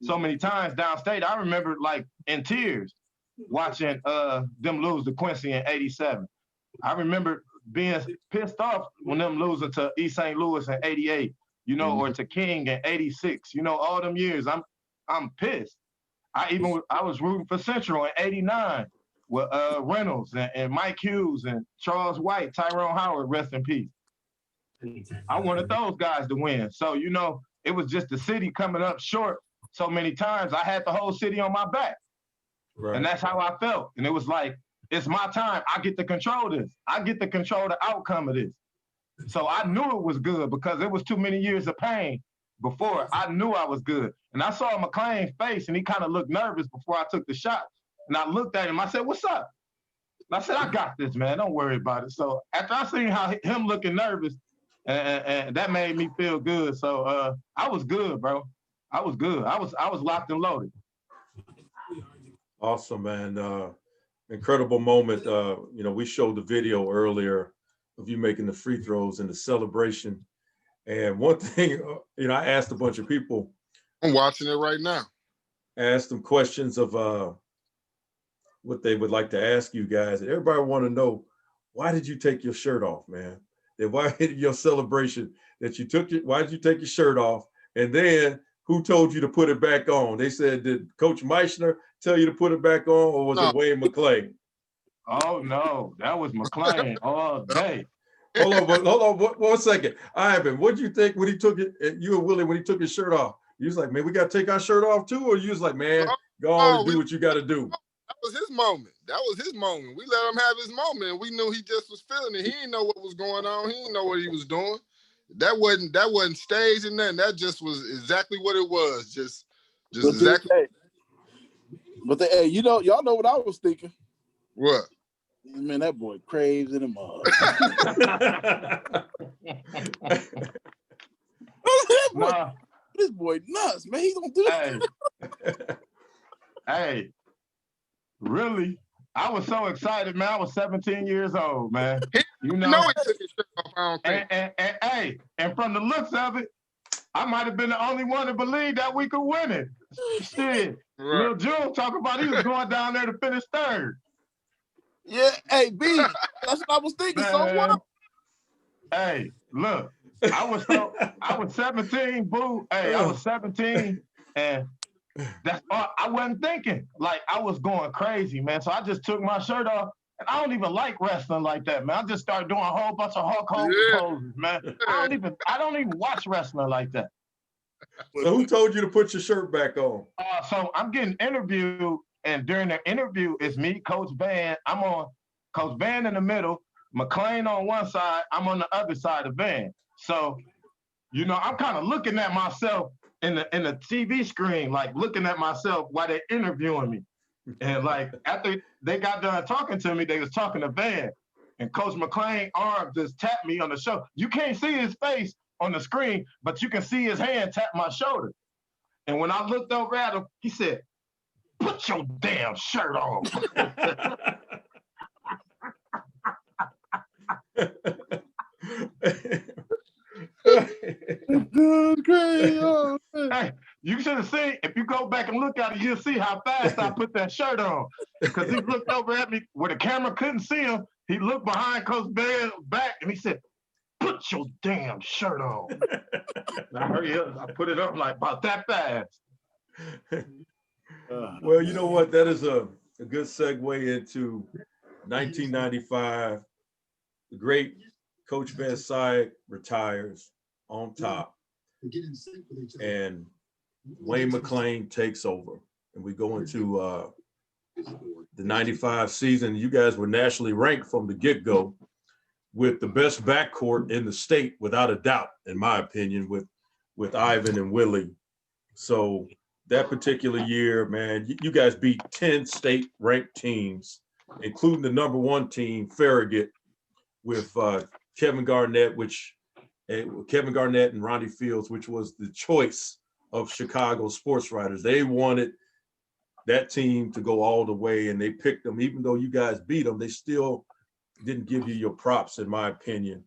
so many times downstate, I remember like in tears watching them lose to Quincy in '87. I remember being pissed off when them losing to East St. Louis in '88, you know, or to King in '86. You know, all them years, I'm pissed. I was rooting for Central in '89 with Reynolds and Mike Hughes and Charles White, Tyrone Howard, rest in peace. I wanted those guys to win. So, you know, it was just the city coming up short so many times. I had the whole city on my back. Right. And that's how I felt. And it was like, it's my time. I get to control this. I get to control the outcome of this. So I knew it was good because it was too many years of pain before. I knew I was good. And I saw McClain's face and he kind of looked nervous before I took the shot. And I looked at him. I said, what's up? And I said, I got this, man. Don't worry about it. So after I seen how him looking nervous, and that made me feel good. So I was good, bro. I was good. I was locked and loaded. Awesome, man. Incredible moment. You know, we showed the video earlier of you making the free throws and the celebration. And one thing, you know, I asked a bunch of people. I'm watching it right now. Asked them questions of what they would like to ask you guys. And everybody want to know, why did you take your shirt off, man? And why your celebration that you took it? Why did you take your shirt off? And then who told you to put it back on? They said, did Coach Meissner tell you to put it back on, or was it Wayne McClain? Oh no, that was McClain all day. Hold on, one second. Ivan, what did you think when he took it? You and Willie, when he took his shirt off, you was like, man, we got to take our shirt off too, or you was like, man, go on and do what you got to do. That was his moment. That was his moment. We let him have his moment. We knew he just was feeling it. He didn't know what was going on. He didn't know what he was doing. That wasn't staged and nothing. That just was exactly what it was. Just exactly. Hey, you know, y'all know what I was thinking. What? Man, that boy craves in the mud. This boy nuts, man. He don't do that. Hey, really? I was so excited, man. I was 17 years old, man. You know, he took his shirt off, I don't think. And from the looks of it, I might have been the only one to believe that we could win it. Shit. Right. Lil June talk about he was going down there to finish third. Yeah, hey, B, that's what I was thinking. Man. So what? Hey, look, I was 17, boo. Hey, I was 17, and that's all I wasn't thinking. Like, I was going crazy, man. So I just took my shirt off, and I don't even like wrestling like that, man. I just started doing a whole bunch of Hulk Hogan poses, man. I don't even watch wrestling like that. So who told you to put your shirt back on? So I'm getting interviewed, and during the interview, it's me, Coach Van. I'm on Coach Van in the middle, McClain on one side, I'm on the other side of Van. So, you know, I'm kind of looking at myself in the TV screen, like looking at myself while they're interviewing me. And like after they got done talking to me, they was talking to Van. And Coach McClain's arm just tapped me on the shoulder. You can't see his face on the screen, but you can see his hand tap my shoulder. And when I looked over at him, he said, "Put your damn shirt on." Hey, you should have seen, if you go back and look at it, you'll see how fast I put that shirt on. Because he looked over at me where the camera couldn't see him. He looked behind Coach Bear's back and he said, "Put your damn shirt on." I hurry up. I put it up like about that fast. Well, you know what? That is a good segue into 1995. The great Coach Van Sate retires on top, and Wayne McClain takes over, and we go into the 95 season. You guys were nationally ranked from the get-go with the best backcourt in the state, without a doubt, in my opinion, with Ivan and Willie. So that particular year, man, you guys beat 10 state-ranked teams, including the #1 team, Farragut, with Kevin Garnett and Ronnie Fields, which was the choice of Chicago sports writers. They wanted that team to go all the way, and they picked them. Even though you guys beat them, they still didn't give you your props, in my opinion.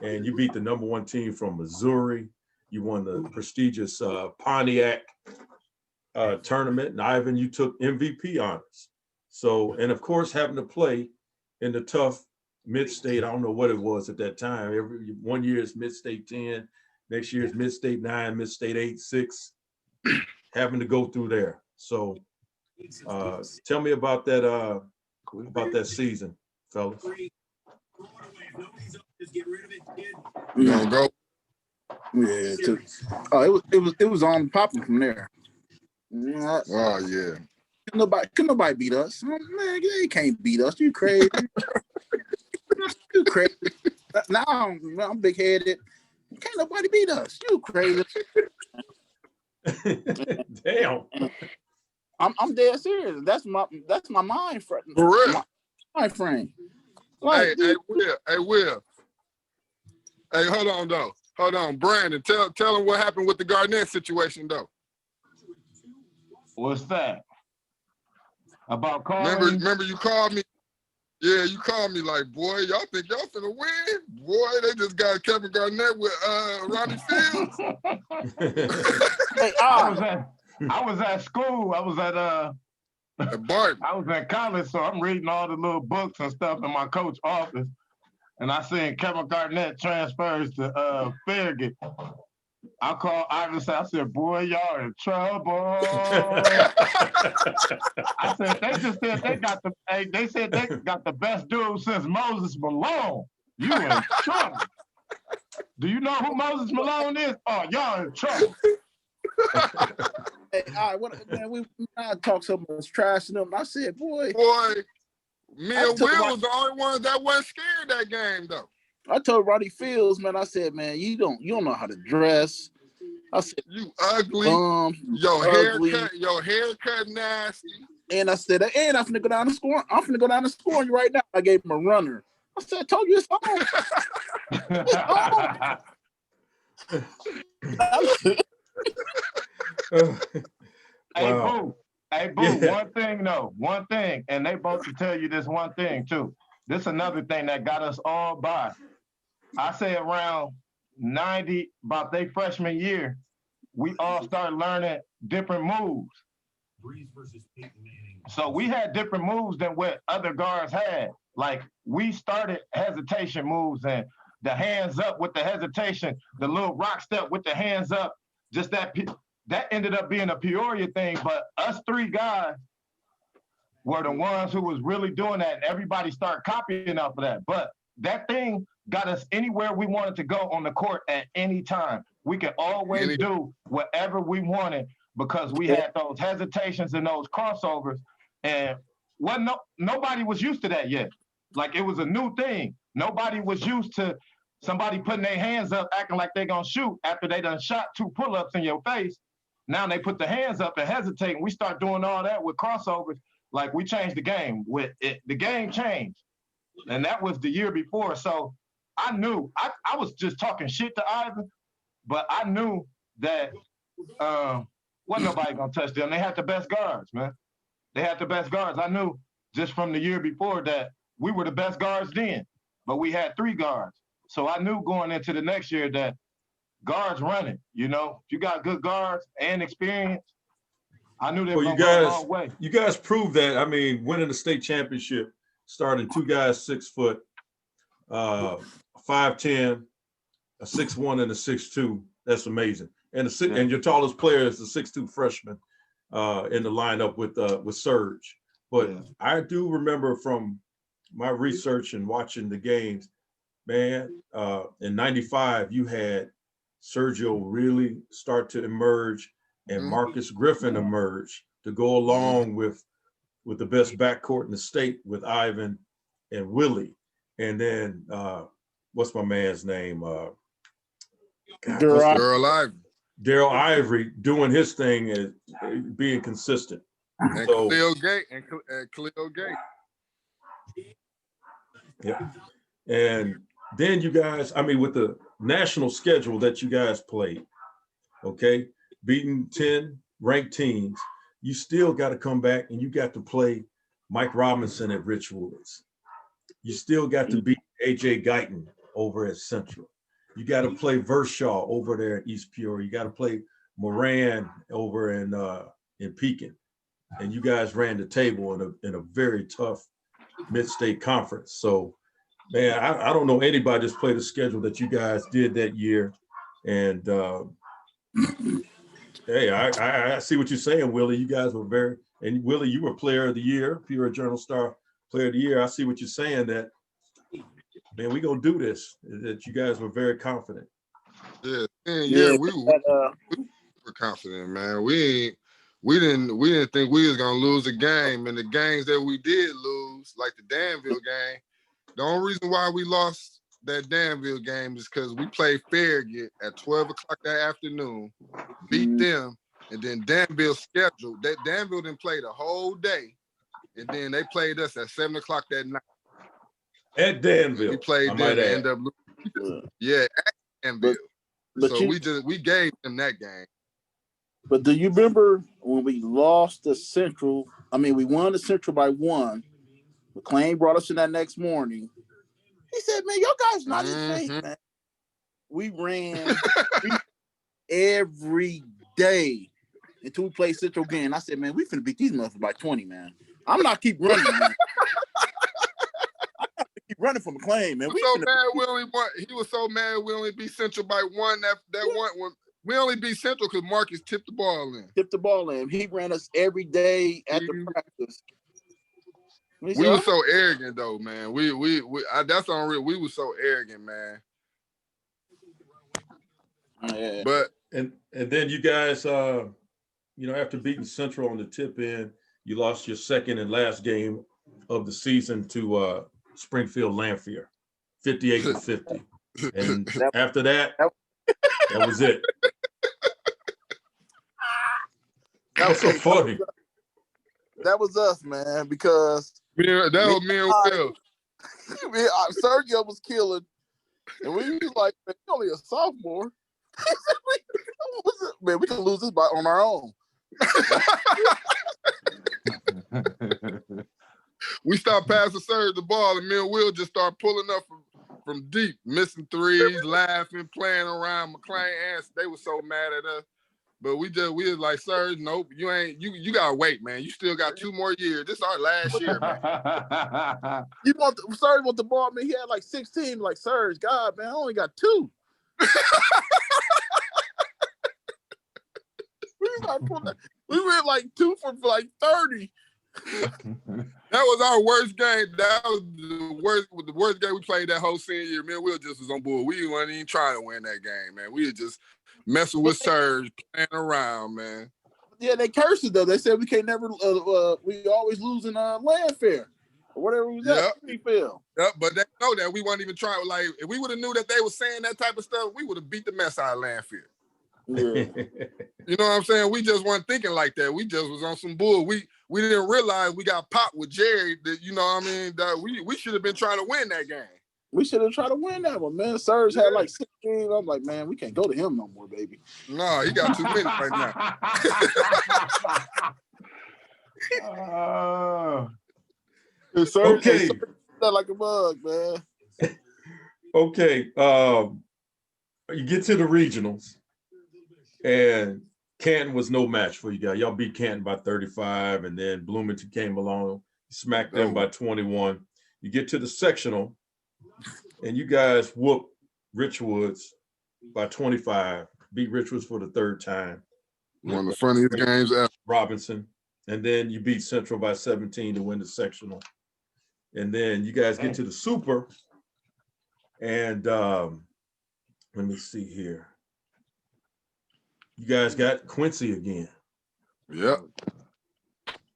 And you beat the #1 team from Missouri. You won the prestigious Pontiac tournament, and Ivan, you took MVP honors. So, and of course, having to play in the tough mid-state, I don't know what it was at that time. Every 1 year is mid-state 10, next year is mid-state 9, mid-state 8, 6, having to go through there. So tell me about that season, fellas. Go. Yeah. It was on popping from there. Oh yeah. Couldn't nobody beat us. Man, they can't beat us. You crazy. You crazy. Now I'm big headed. Can't nobody beat us. You crazy. Damn. I'm dead serious. That's my mind frame. For real. My mind frame. Like, Hey, Will. Hey, hold on though. Hold on, Brandon. Tell him what happened with the Garnett situation though. What's that? About calling? Remember you called me. Yeah, you called me like, boy, y'all think y'all finna win? Boy, they just got Kevin Garnett with Ronnie Fields. hey, I was at school. I was at Barton. I was at college, so I'm reading all the little books and stuff in my coach's office. And I seen Kevin Garnett transfers to Farragut. I called Ivan. I said, "Boy, y'all in trouble." I said, "They just said they got the. They said they got the best dude since Moses Malone. You in trouble? Do you know who Moses Malone is? Oh, y'all in trouble." Hey, all right, man, we talk so much trash to them. I said, boy, me and Will was the only ones that wasn't scared that game though. I told Ronnie Fields, man, I said, man, you don't know how to dress. I said, you ugly. Your haircut nasty. And I said, and I'm finna go down the score. I'm finna go down the scoring right now. I gave him a runner. I said, I told you it's on. Hey, Boo, yeah. One thing, and they both to tell you this one thing too. This is another thing that got us all by. I say around 90, about their freshman year, we all started learning different moves. So we had different moves than what other guards had. Like we started hesitation moves and the hands up with the hesitation, the little rock step with the hands up, just that ended up being a Peoria thing, but us three guys were the ones who was really doing that, and everybody started copying off of that. But that thing got us anywhere we wanted to go on the court at any time. We could always do whatever we wanted because we had those hesitations and those crossovers, and nobody was used to that yet. Like it was a new thing. Nobody was used to somebody putting their hands up, acting like they're gonna shoot after they done shot 2 pull-ups in your face. Now they put the hands up and hesitate, and we start doing all that with crossovers. Like we changed the game. With it, the game changed, and that was the year before. So I knew I was just talking shit to Ivan, but I knew that wasn't nobody gonna touch them. They had the best guards, man. They had the best guards. I knew just from the year before that we were the best guards then, but we had 3 guards. So I knew going into the next year that guards running, you know, if you got good guards and experience, I knew they were going to go a long way. You guys proved that. I mean, winning the state championship, starting 2 guys 6 foot, 5'10", a 6'1", and a 6'2". That's amazing. And and your tallest player is the 6'2" freshman in the lineup with Serge. But I do remember from my research and watching the games, man, in '95, you had Sergio really start to emerge and Marcus Griffin emerge to go along with the best backcourt in the state with Ivan and Willie. And then, what's my man's name? Daryl Ivory doing his thing and being consistent. And so, Khalil Gate. Yeah. And then you guys, I mean, with the national schedule that you guys played, okay, beating 10 ranked teams, you still got to come back and you got to play Mike Robinson at Rich Woods. You still got to beat A.J. Guyton over at Central. You got to play Vershaw over there at East Peoria. You got to play Moran over in Pekin. And you guys ran the table in a very tough mid-state conference. So, man, I don't know anybody that's played a schedule that you guys did that year. And, hey, I see what you're saying, Willie. You guys were and Willie, you were player of the year, Peoria Journal-Star player of the year. I see what you're saying that, man, we going to do this, that you guys were very confident. Yeah, we were confident, man. We didn't think we was gonna lose a game, and the games that we did lose, like the Danville game, the only reason why we lost that Danville game is because we played Farragut at 12 o'clock that afternoon, beat them, and then Danville scheduled that Danville didn't play the whole day, and then they played us at 7 o'clock that night. At Danville, we played them and ended up losing. Yeah, at Danville. So we gave them that game. But do you remember when we lost the Central? I mean, we won the Central by 1. McLean brought us in that next morning. He said, man, your guys not in shape, man. We ran every day until we played Central again. I said, man, we finna beat these motherfuckers by 20, man. I'm not keep running, man. Keep running for McLean, man. He was so mad we only beat Central by 1. That one. We only beat Central because Marcus tipped the ball in. He ran us every day at the practice. We were so arrogant, though, man. That's unreal. We were so arrogant, man. Yeah. But and then you guys, after beating Central on the tip end, you lost your second and last game of the season to Springfield Lanphier, 58-50. And after that was it. That's so funny. That was us, man, because that was me and Will. Sergio was killing, and we was like, man, you're only a sophomore. Man, we can lose this on our own. We stopped passing Serge the ball, and me and Will just started pulling up from deep, missing threes, laughing, playing around. McLean asked, they were so mad at us. But we was like, Serge, nope, you gotta wait, man. You still got 2 more years. This is our last year, man. Serge want the ball, man. He had like 16. Like, Serge, God, man, I only got 2. We went like 2 for like 30. That was our worst game. That was the worst game we played that whole senior year. Me and Will just was on board. We weren't even trying to win that game, man. We were just messing with Serge, playing around, man. Yeah, they cursed it though. They said we can't never. We always losing land fair or whatever was that. Yep, but they know that we weren't even trying. Like, if we would have knew that they were saying that type of stuff, we would have beat the mess out of Lanphier. Yeah. You know what I'm saying? We just weren't thinking like that. We just was on some bull. We didn't realize we got popped with Jerry. That, you know what I mean? That we should have been trying to win that game. We should have tried to win that one, man. Serge had like 16. I'm like, man, we can't go to him no more, baby. No, he got 2 minutes right now. Serge, okay. Serge like a bug, man. Okay. You get to the regionals, and Canton was no match for you guys. Y'all beat Canton by 35, and then Bloomington came along, smacked them by 21. You get to the sectional, and you guys whooped Richwoods by 25, beat Richwoods for the 3rd time. One of the funniest games ever. Robinson. And then you beat Central by 17 to win the sectional. And then you guys get to the super, and let me see here. You guys got Quincy again. Yep.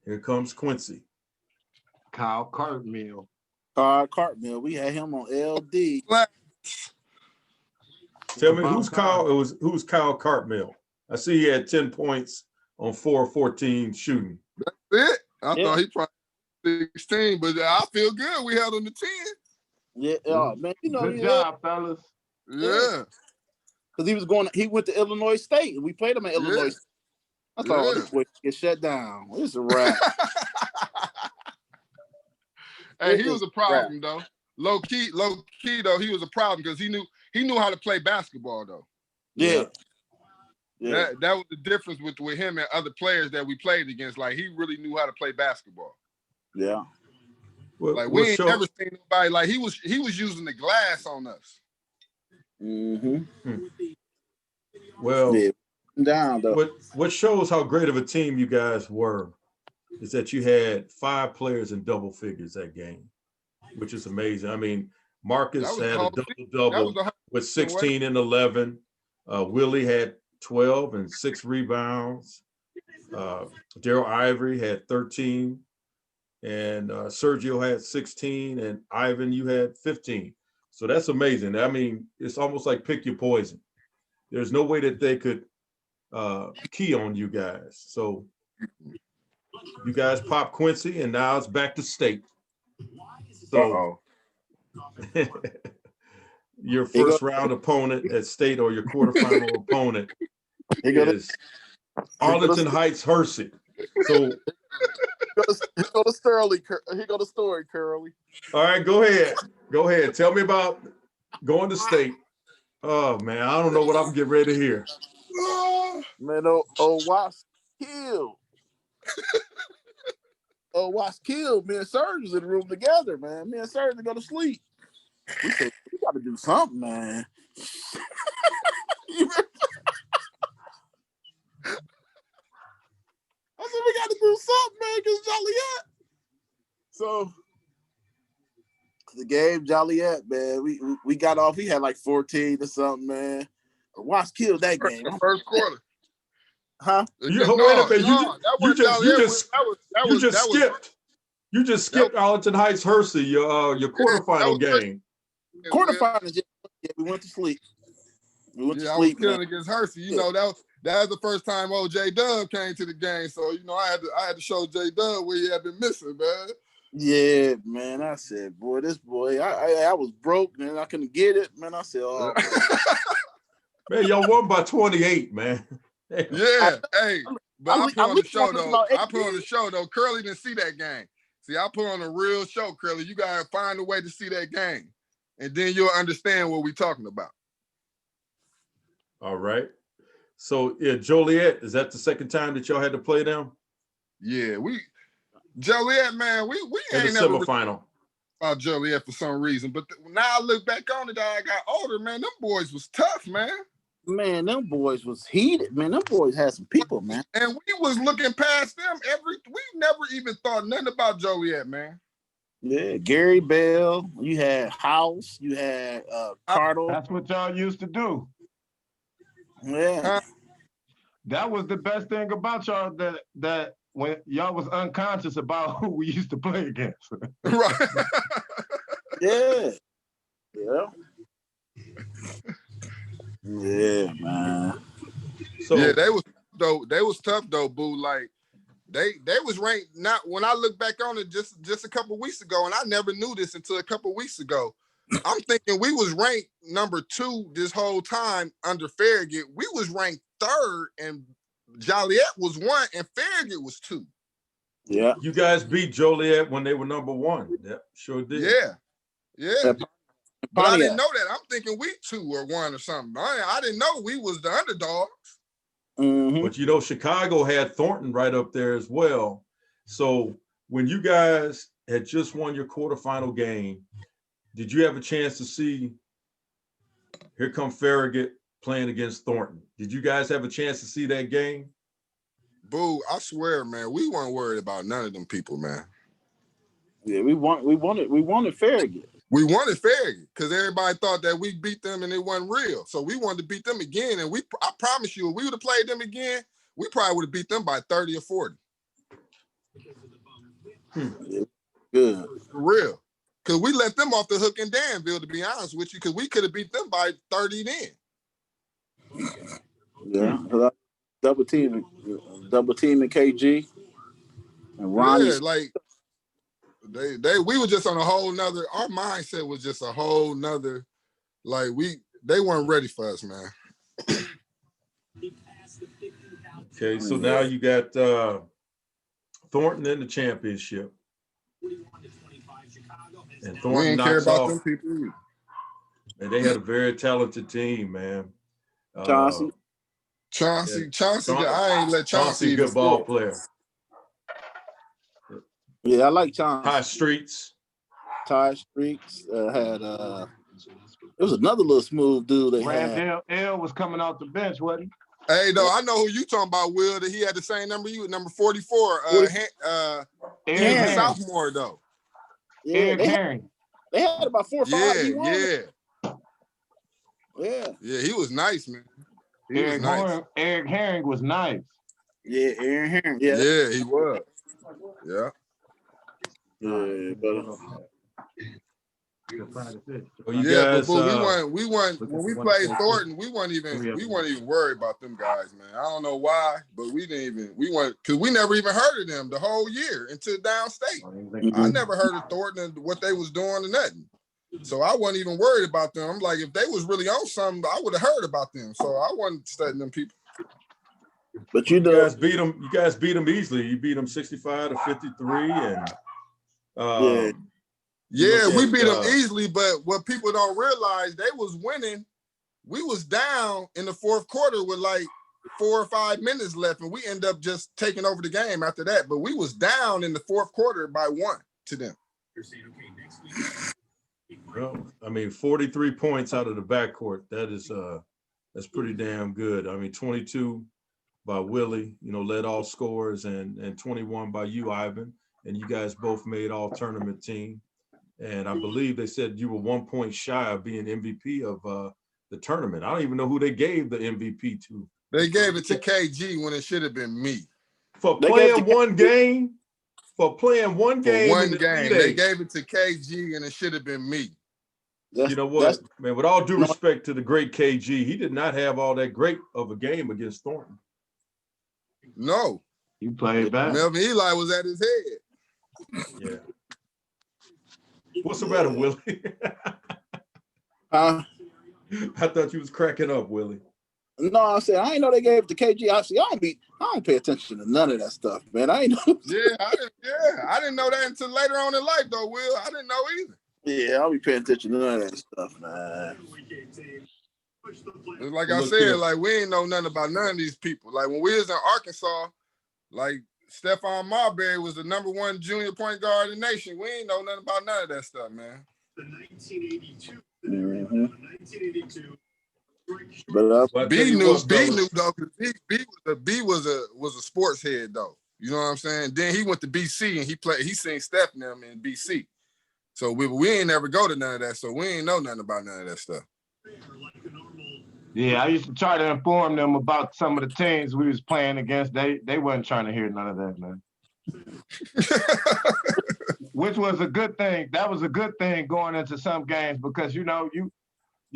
Here comes Quincy. Kyle Cartmill. We had him on LD. Tell me who's Kyle? Who's Kyle Cartmill? I see he had 10 points on 4-14 shooting. That's it. I thought he probably 16, but I feel good. We held him to 10. Yeah, man. Good job, fellas. Yeah. Because he went to Illinois State, and we played him at Illinois State. I thought this boy get shut down. It's a wrap. Hey, he was a problem though. Low key though, he was a problem because he knew how to play basketball though. Yeah. That was the difference with him and other players that we played against. Like he really knew how to play basketball. Yeah. Like we ain't never seen nobody like he was using the glass on us. Well, down though. What shows how great of a team you guys were is that you had 5 players in double figures that game, which is amazing. I mean, Marcus had a double-double with 16 and 11. Willie had 12 and 6 rebounds. Daryl Ivory had 13. And Sergio had 16. And Ivan, you had 15. So that's amazing. I mean, it's almost like pick your poison. There's no way that they could key on you guys. So you guys pop Quincy, and now it's back to state. So your first round opponent at state or your quarterfinal opponent is Arlington Heights Hersey. So he go to Sterling. He go to Story, Curly. All right, go ahead. Go ahead. Tell me about going to state. Oh man, I don't know what I'm getting ready to hear. Man, Watts killed. Watts killed. Me and Serge was in the room together, man. Me and Serge to go to sleep. We said we got to do something, man. I said we got to do something, man, because Joliet. So the game, Joliet, man. We got off. He had like 14 or something, man. Watts killed that game. First quarter. Huh? Wait a minute. You just skipped Arlington Heights Hersey, your quarterfinal game. Quarterfinals, yeah, we went to sleep. I was killing against Hersey. You know, that was the first time OJ Dub came to the game. So, you know, I had to show J Dub where he had been missing, man. Yeah, man. I said, boy, this boy, I was broke, man. I couldn't get it, man. I said, oh, man, y'all won by 28, man. Yeah, but I put on the show though. Curly didn't see that game. See, I put on a real show, Curly. You gotta find a way to see that game, and then you'll understand what we're talking about. All right. So, yeah, Joliet, is that the second time that y'all had to play them? Yeah, Joliet, man, we ain't never semifinal about Joliet for some reason. But now I look back on it, I got older, man. Them boys was tough, man. Man, them boys was heated, man. Them boys had some people, man. And we was looking past them we never even thought nothing about Joliet, man. Yeah, Gary Bell, you had House, you had Carter. That's what y'all used to do. Yeah. That was the best thing about y'all, that when y'all was unconscious about who we used to play against. Right. Yeah. Yeah. Yeah, man. So yeah, they was tough though, boo. Like they was ranked. Not when I look back on it just a couple weeks ago, and I never knew this until a couple weeks ago. I'm thinking we was ranked number 2 this whole time under Farragut. We was ranked 3rd, and Joliet was 1, and Farragut was 2. Yeah, you guys beat Joliet when they were number 1. Yeah, sure did. Yeah. But I didn't know that. I'm thinking we 2 or 1 or something. I didn't know we was the underdogs. Mm-hmm. But you know, Chicago had Thornton right up there as well. So when you guys had just won your quarterfinal game, did you have a chance to see, here come Farragut playing against Thornton? Did you guys have a chance to see that game? Boo, I swear, man, we weren't worried about none of them people, man. Yeah, we wanted Farragut. We wanted Farragut because everybody thought that we beat them and it wasn't real. So we wanted to beat them again. And I promise you, if we would have played them again, we probably would have beat them by 30 or 40. Yeah, good. For real. Because we let them off the hook in Danville, to be honest with you, because we could have beat them by 30 then. Yeah. Double teaming KG and Ronnie. Yeah, like we were just on a whole nother, our mindset was just a whole nother, like they weren't ready for us, man. Okay, so now you got Thornton in the championship. And We Thornton didn't care knocks about off. them people either. And they had a very talented team, man. Chauncey. Chauncey, Yeah. I ain't let Chauncey even good ball score. player. Yeah, I like Chauncey. Ty Streets. Ty Streets had it was another little smooth dude they had. Randall L was coming off the bench, wasn't he? Hey, though, I know who you talking about, Will, that he had the same number you, number 44. He was a sophomore, though. Yeah, Eric Herring. They had about 4 or 5 Yeah. Yeah, He was nice, man. He was nice. Eric Herring was nice. Yeah, Aaron Herring. Yeah, he was. Yeah. Yeah, but Well, you Yeah, guys, but we weren't when we played Thornton, we weren't even worried about them guys, man. I don't know why, but we weren't, because we never even heard of them the whole year until downstate. I never heard of Thornton and what they was doing or nothing. So I wasn't even worried about them. I'm like, if they was really on something, I would have heard about them. So I wasn't studying them people. But you guys beat them. You guys beat them easily. You beat them 65-53, and yeah, we beat them easily. But what people don't realize, they was winning. We was down in the fourth quarter with like 4 or 5 minutes left, and we end up just taking over the game after that. But we was down in the fourth quarter by 1 to them. Well, I mean, 43 points out of the backcourt. That's pretty damn good. I mean, 22 by Willie, led all scorers, and 21 by you, Ivan. And you guys both made all tournament team. And I believe they said you were 1 point shy of being MVP of the tournament. I don't even know who they gave the MVP to. They gave it to KG when it should have been me. For playing one game? For playing one game? For one game. They gave it to KG and it should have been me. You know what, man, with all due respect to the great KG, he did not have all that great of a game against Thornton. No. You played bad. Melvin Eli was at his head. Yeah. What's the matter, Willie? I thought you was cracking up, Willie. No, I said I ain't know they gave it to KG. I don't pay attention to none of that stuff, man. I ain't know. I didn't know that until later on in life, though, Will. I didn't know either. Yeah, I'll be paying attention to none of that stuff, man. Like I said, like we ain't know nothing about none of these people. Like when we was in Arkansas, like Stephon Marbury was the #1 junior point guard in the nation. We ain't know nothing about none of that stuff, man. The 1982. Mm-hmm. 1982. But B knew though, because B was a sports head though. You know what I'm saying? Then he went to BC and he seen Steph and them in BC. So we ain't never go to none of that. So we ain't know nothing about none of that stuff. Yeah, I used to try to inform them about some of the teams we was playing against. They wasn't trying to hear none of that, man. Which was a good thing. That was a good thing going into some games because you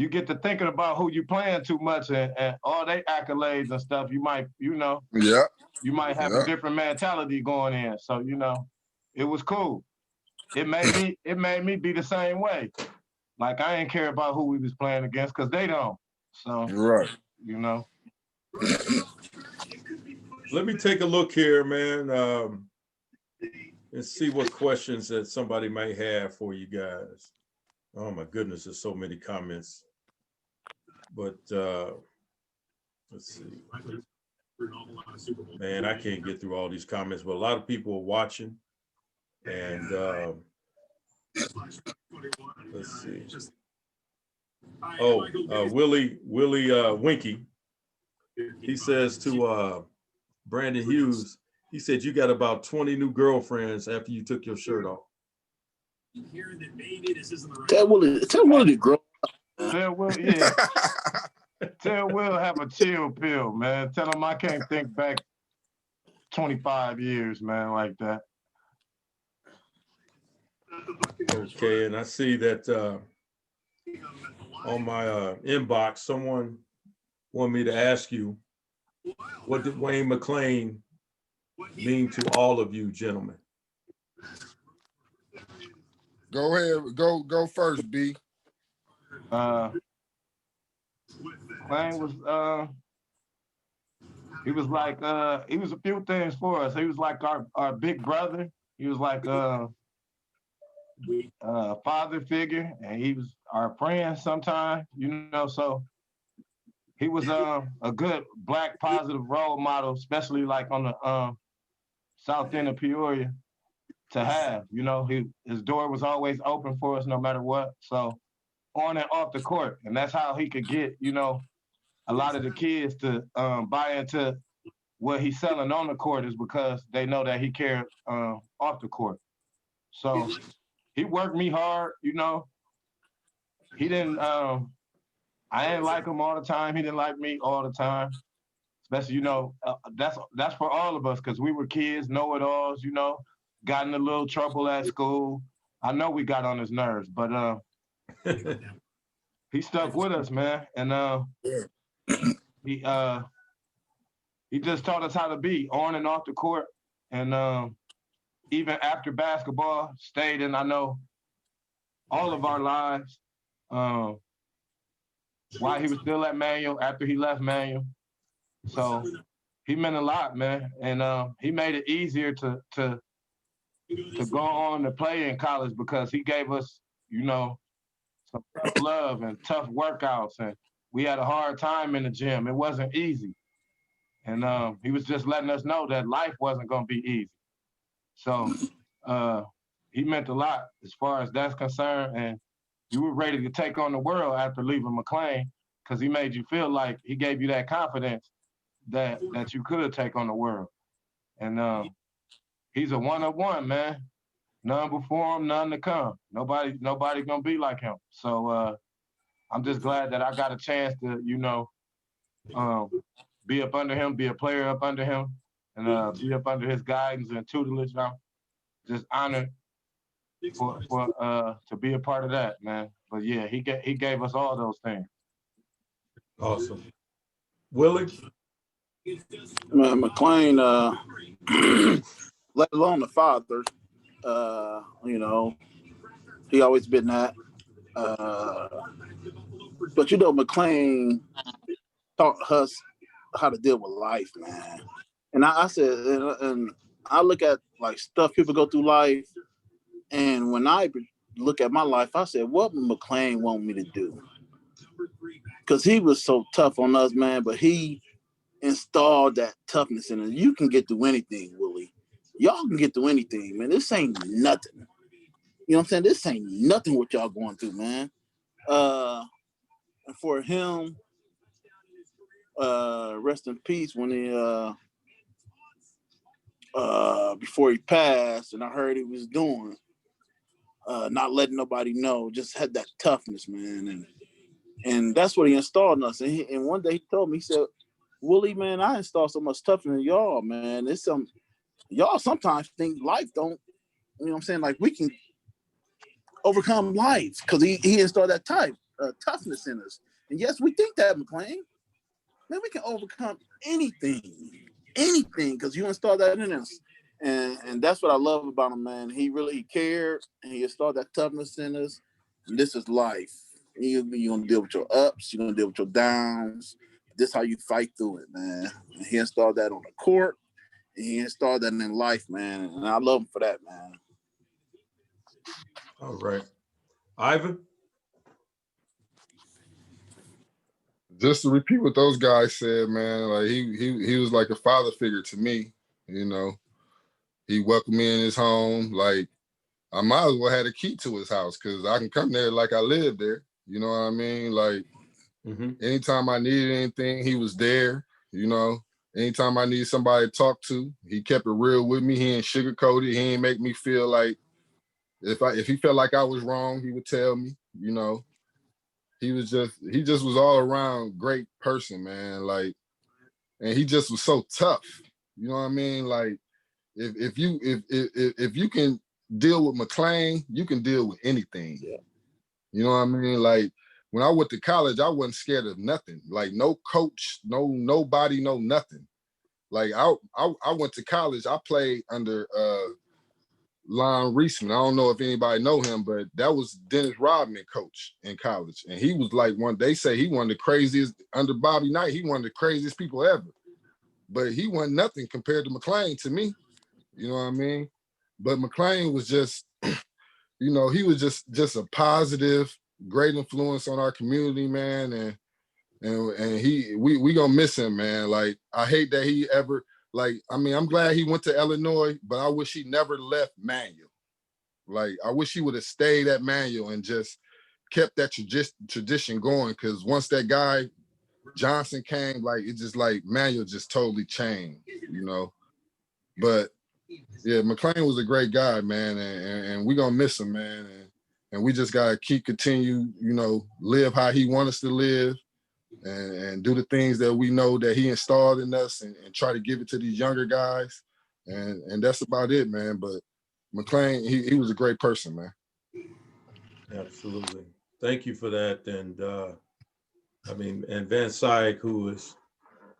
get to thinking about who you playing too much and all they accolades and stuff. You might, you might have a different mentality going in. So it was cool. It made me be the same way. Like I ain't care about who we was playing against because they don't. So right. Let me take a look here, man, and see what questions that somebody might have for you guys. Oh my goodness, there's so many comments. But let's see. Man, I can't get through all these comments, but a lot of people are watching. And let's see. Oh, Willie Winky. He says to Brandun Hughes, he said you got about 20 new girlfriends after you took your shirt off. Tell Willie to grow up. Tell Will, yeah. Tell Will have a chill pill, man. Tell him I can't think back 25 years, man, like that. Okay, and I see that on my inbox, someone wanted me to ask you, what did Wayne McClain mean to all of you gentlemen? Go ahead, go first, B. Wayne was he was a few things for us. He was like our big brother. He was like father figure, and he was our friend sometimes, so he was a good black positive role model, especially like on the south end of Peoria to have. His door was always open for us no matter what. So on and off the court. And that's how he could get, a lot of the kids to buy into what he's selling on the court is because they know that he cared off the court. So he worked me hard, He didn't I didn't like him all the time. He didn't like me all the time. Especially, that's for all of us because we were kids, know-it-alls, got in a little trouble at school. I know we got on his nerves, but he stuck with us, man. And he just taught us how to be on and off the court. And even after basketball, stayed in, I know, all of our lives. While he was still at Manual, after he left Manual. So he meant a lot, man. And he made it easier to go on to play in college because he gave us, some tough love and tough workouts. And we had a hard time in the gym. It wasn't easy. And he was just letting us know that life wasn't going to be easy. So he meant a lot as far as that's concerned. And you were ready to take on the world after leaving McLean because he made you feel like he gave you that confidence that you could take on the world. And he's a one-of-one, man. None before him, none to come. Nobody gonna be like him. So I'm just glad that I got a chance to, be up under him, be a player up under him, and be up under his guidance and tutelage. I'm just honored for to be a part of that, man. But yeah, he gave us all those things. Awesome. Willie? Man, McLean, let alone the father, he always been that. But McLean taught us how to deal with life, man. And I said, and I look at like stuff people go through life, and when I look at my life, I said, what would McLean want me to do? Because he was so tough on us, man, but he installed that toughness in us. You can get through anything, Willie. Y'all can get through anything, man. This ain't nothing. You know what I'm saying? This ain't nothing what y'all going through, man. And for him, rest in peace when he before he passed, and I heard he was doing not letting nobody know, just had that toughness, man, and that's what he installed in us. And one day he told me, he said, Willie, man, I installed so much toughness in y'all, man. It's y'all sometimes think life don't, you know what I'm saying, like we can overcome life because he installed that toughness in us. And yes, we think that, McLean. Man, we can overcome anything, because you installed that in us. And that's what I love about him, man. He really cared, and he installed that toughness in us. And this is life. You're going to deal with your ups. You're going to deal with your downs. This is how you fight through it, man. And he installed that on the court. And he installed that in life, man. And I love him for that, man. All right. Ivan? Just to repeat what those guys said, man, like he was like a father figure to me, He welcomed me in his home. Like I might as well have a key to his house because I can come there like I live there. You know what I mean? Like anytime I needed anything, he was there, Anytime I needed somebody to talk to, he kept it real with me. He ain't sugarcoated. He ain't make me feel like if he felt like I was wrong, he would tell me, He just was all around great person, man. Like, and he just was so tough. You know what I mean? Like, if you can deal with McLean, you can deal with anything. Yeah. You know what I mean? Like when I went to college, I wasn't scared of nothing. Like no coach, nobody, no nothing. Like I went to college. I played under Lon Reisman. I don't know if anybody know him, but that was Dennis Rodman coach in college. And he was like they say he one of the craziest under Bobby Knight. He one of the craziest people ever. but he wasn't nothing compared to McClain to me. You know what I mean? But McClain was just, you know, he was just a positive, great influence on our community, man. And we gonna miss him, man. Like, I hate that he ever, like, I mean, I'm glad he went to Illinois, but I wish he never left Manual. Like, I wish he would have stayed at Manual and just kept that tradition going. Because once that guy Johnson came, like, it just, like, Manual just totally changed, you know. But yeah, McClain was a great guy, man, and we gonna miss him, man. And we just gotta continue, you know, live how he wants us to live, and do the things that we know that he installed in us, and try to give it to these younger guys. And that's about it, man. But McClain, he was a great person, man. Absolutely. Thank you for that. And I mean, and Van Syke, who is,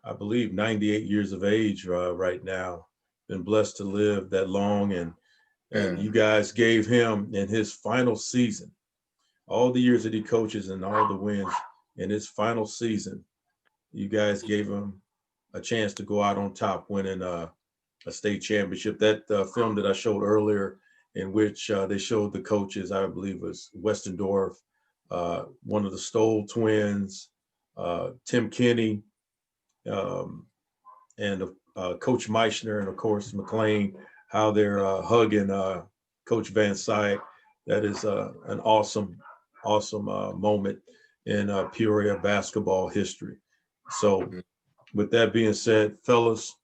I believe, 98 years of age right now, been blessed to live that long. And you guys gave him in his final season, all the years that he coaches and all the wins in his final season, you guys gave him a chance to go out on top, winning a state championship. That film that I showed earlier, in which they showed the coaches, I believe was Westendorf, one of the Stoll twins, Tim Kinney, and Coach Meichner, and of course McClain, how they're hugging Coach Van Syke. That is an awesome moment in Peoria basketball history. So with that being said, fellas,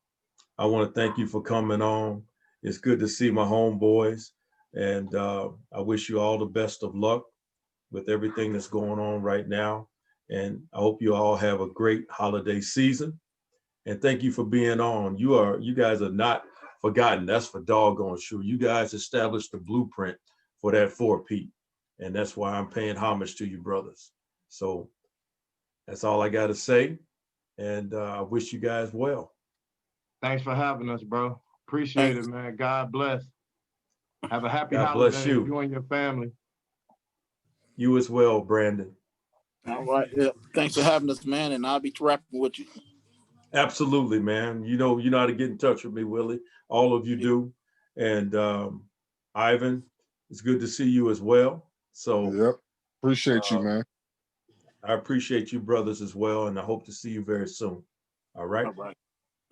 I want to thank you for coming on. It's good to see my homeboys, and I wish you all the best of luck with everything that's going on right now. And I hope you all have a great holiday season. And thank you for being on. You guys are not forgotten. That's for doggone sure. You guys established the blueprint for that 4-peat. And that's why I'm paying homage to you, brothers. So that's all I got to say. And I wish you guys well. Thanks for having us, bro. Appreciate it, man. God bless. Have a happy God bless holiday, you. you and your family. You as well, Brandon. All right. Yeah. Thanks for having us, man. And I'll be rapping with you. Absolutely, man. You know how to get in touch with me, Willie. All of you do. And Ivan, it's good to see you as well. So Yep. Appreciate you, man. I appreciate you, brothers, as well. And I hope to see you very soon. All right. All right.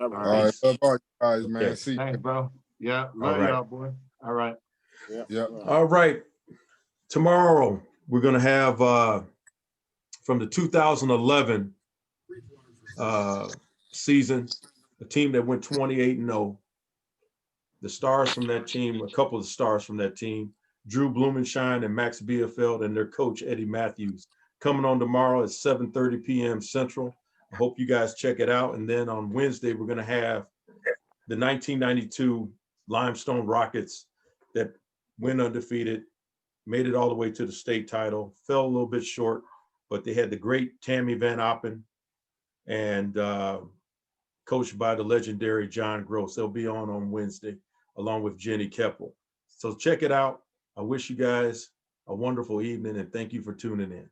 All right. All right. Love all you guys, man. Okay. See you. Thanks, bro. Yeah, love right. y'all, boy. All right. Yeah. All right. Tomorrow, we're going to have from the 2011 season, a team that went 28-0. The stars from that team, a couple of stars from that team, Drew Blumenshine and Max Bielefeld, and their coach, Eddie Matthews, coming on tomorrow at 7:30 p.m. Central. I hope you guys check it out. And then on Wednesday, we're going to have the 1992 Limestone Rockets that went undefeated, made it all the way to the state title, fell a little bit short, but they had the great Tammy Van Oppen and coached by the legendary John Gross. They'll be on Wednesday, along with Jenny Keppel. So check it out. I wish you guys a wonderful evening, and thank you for tuning in.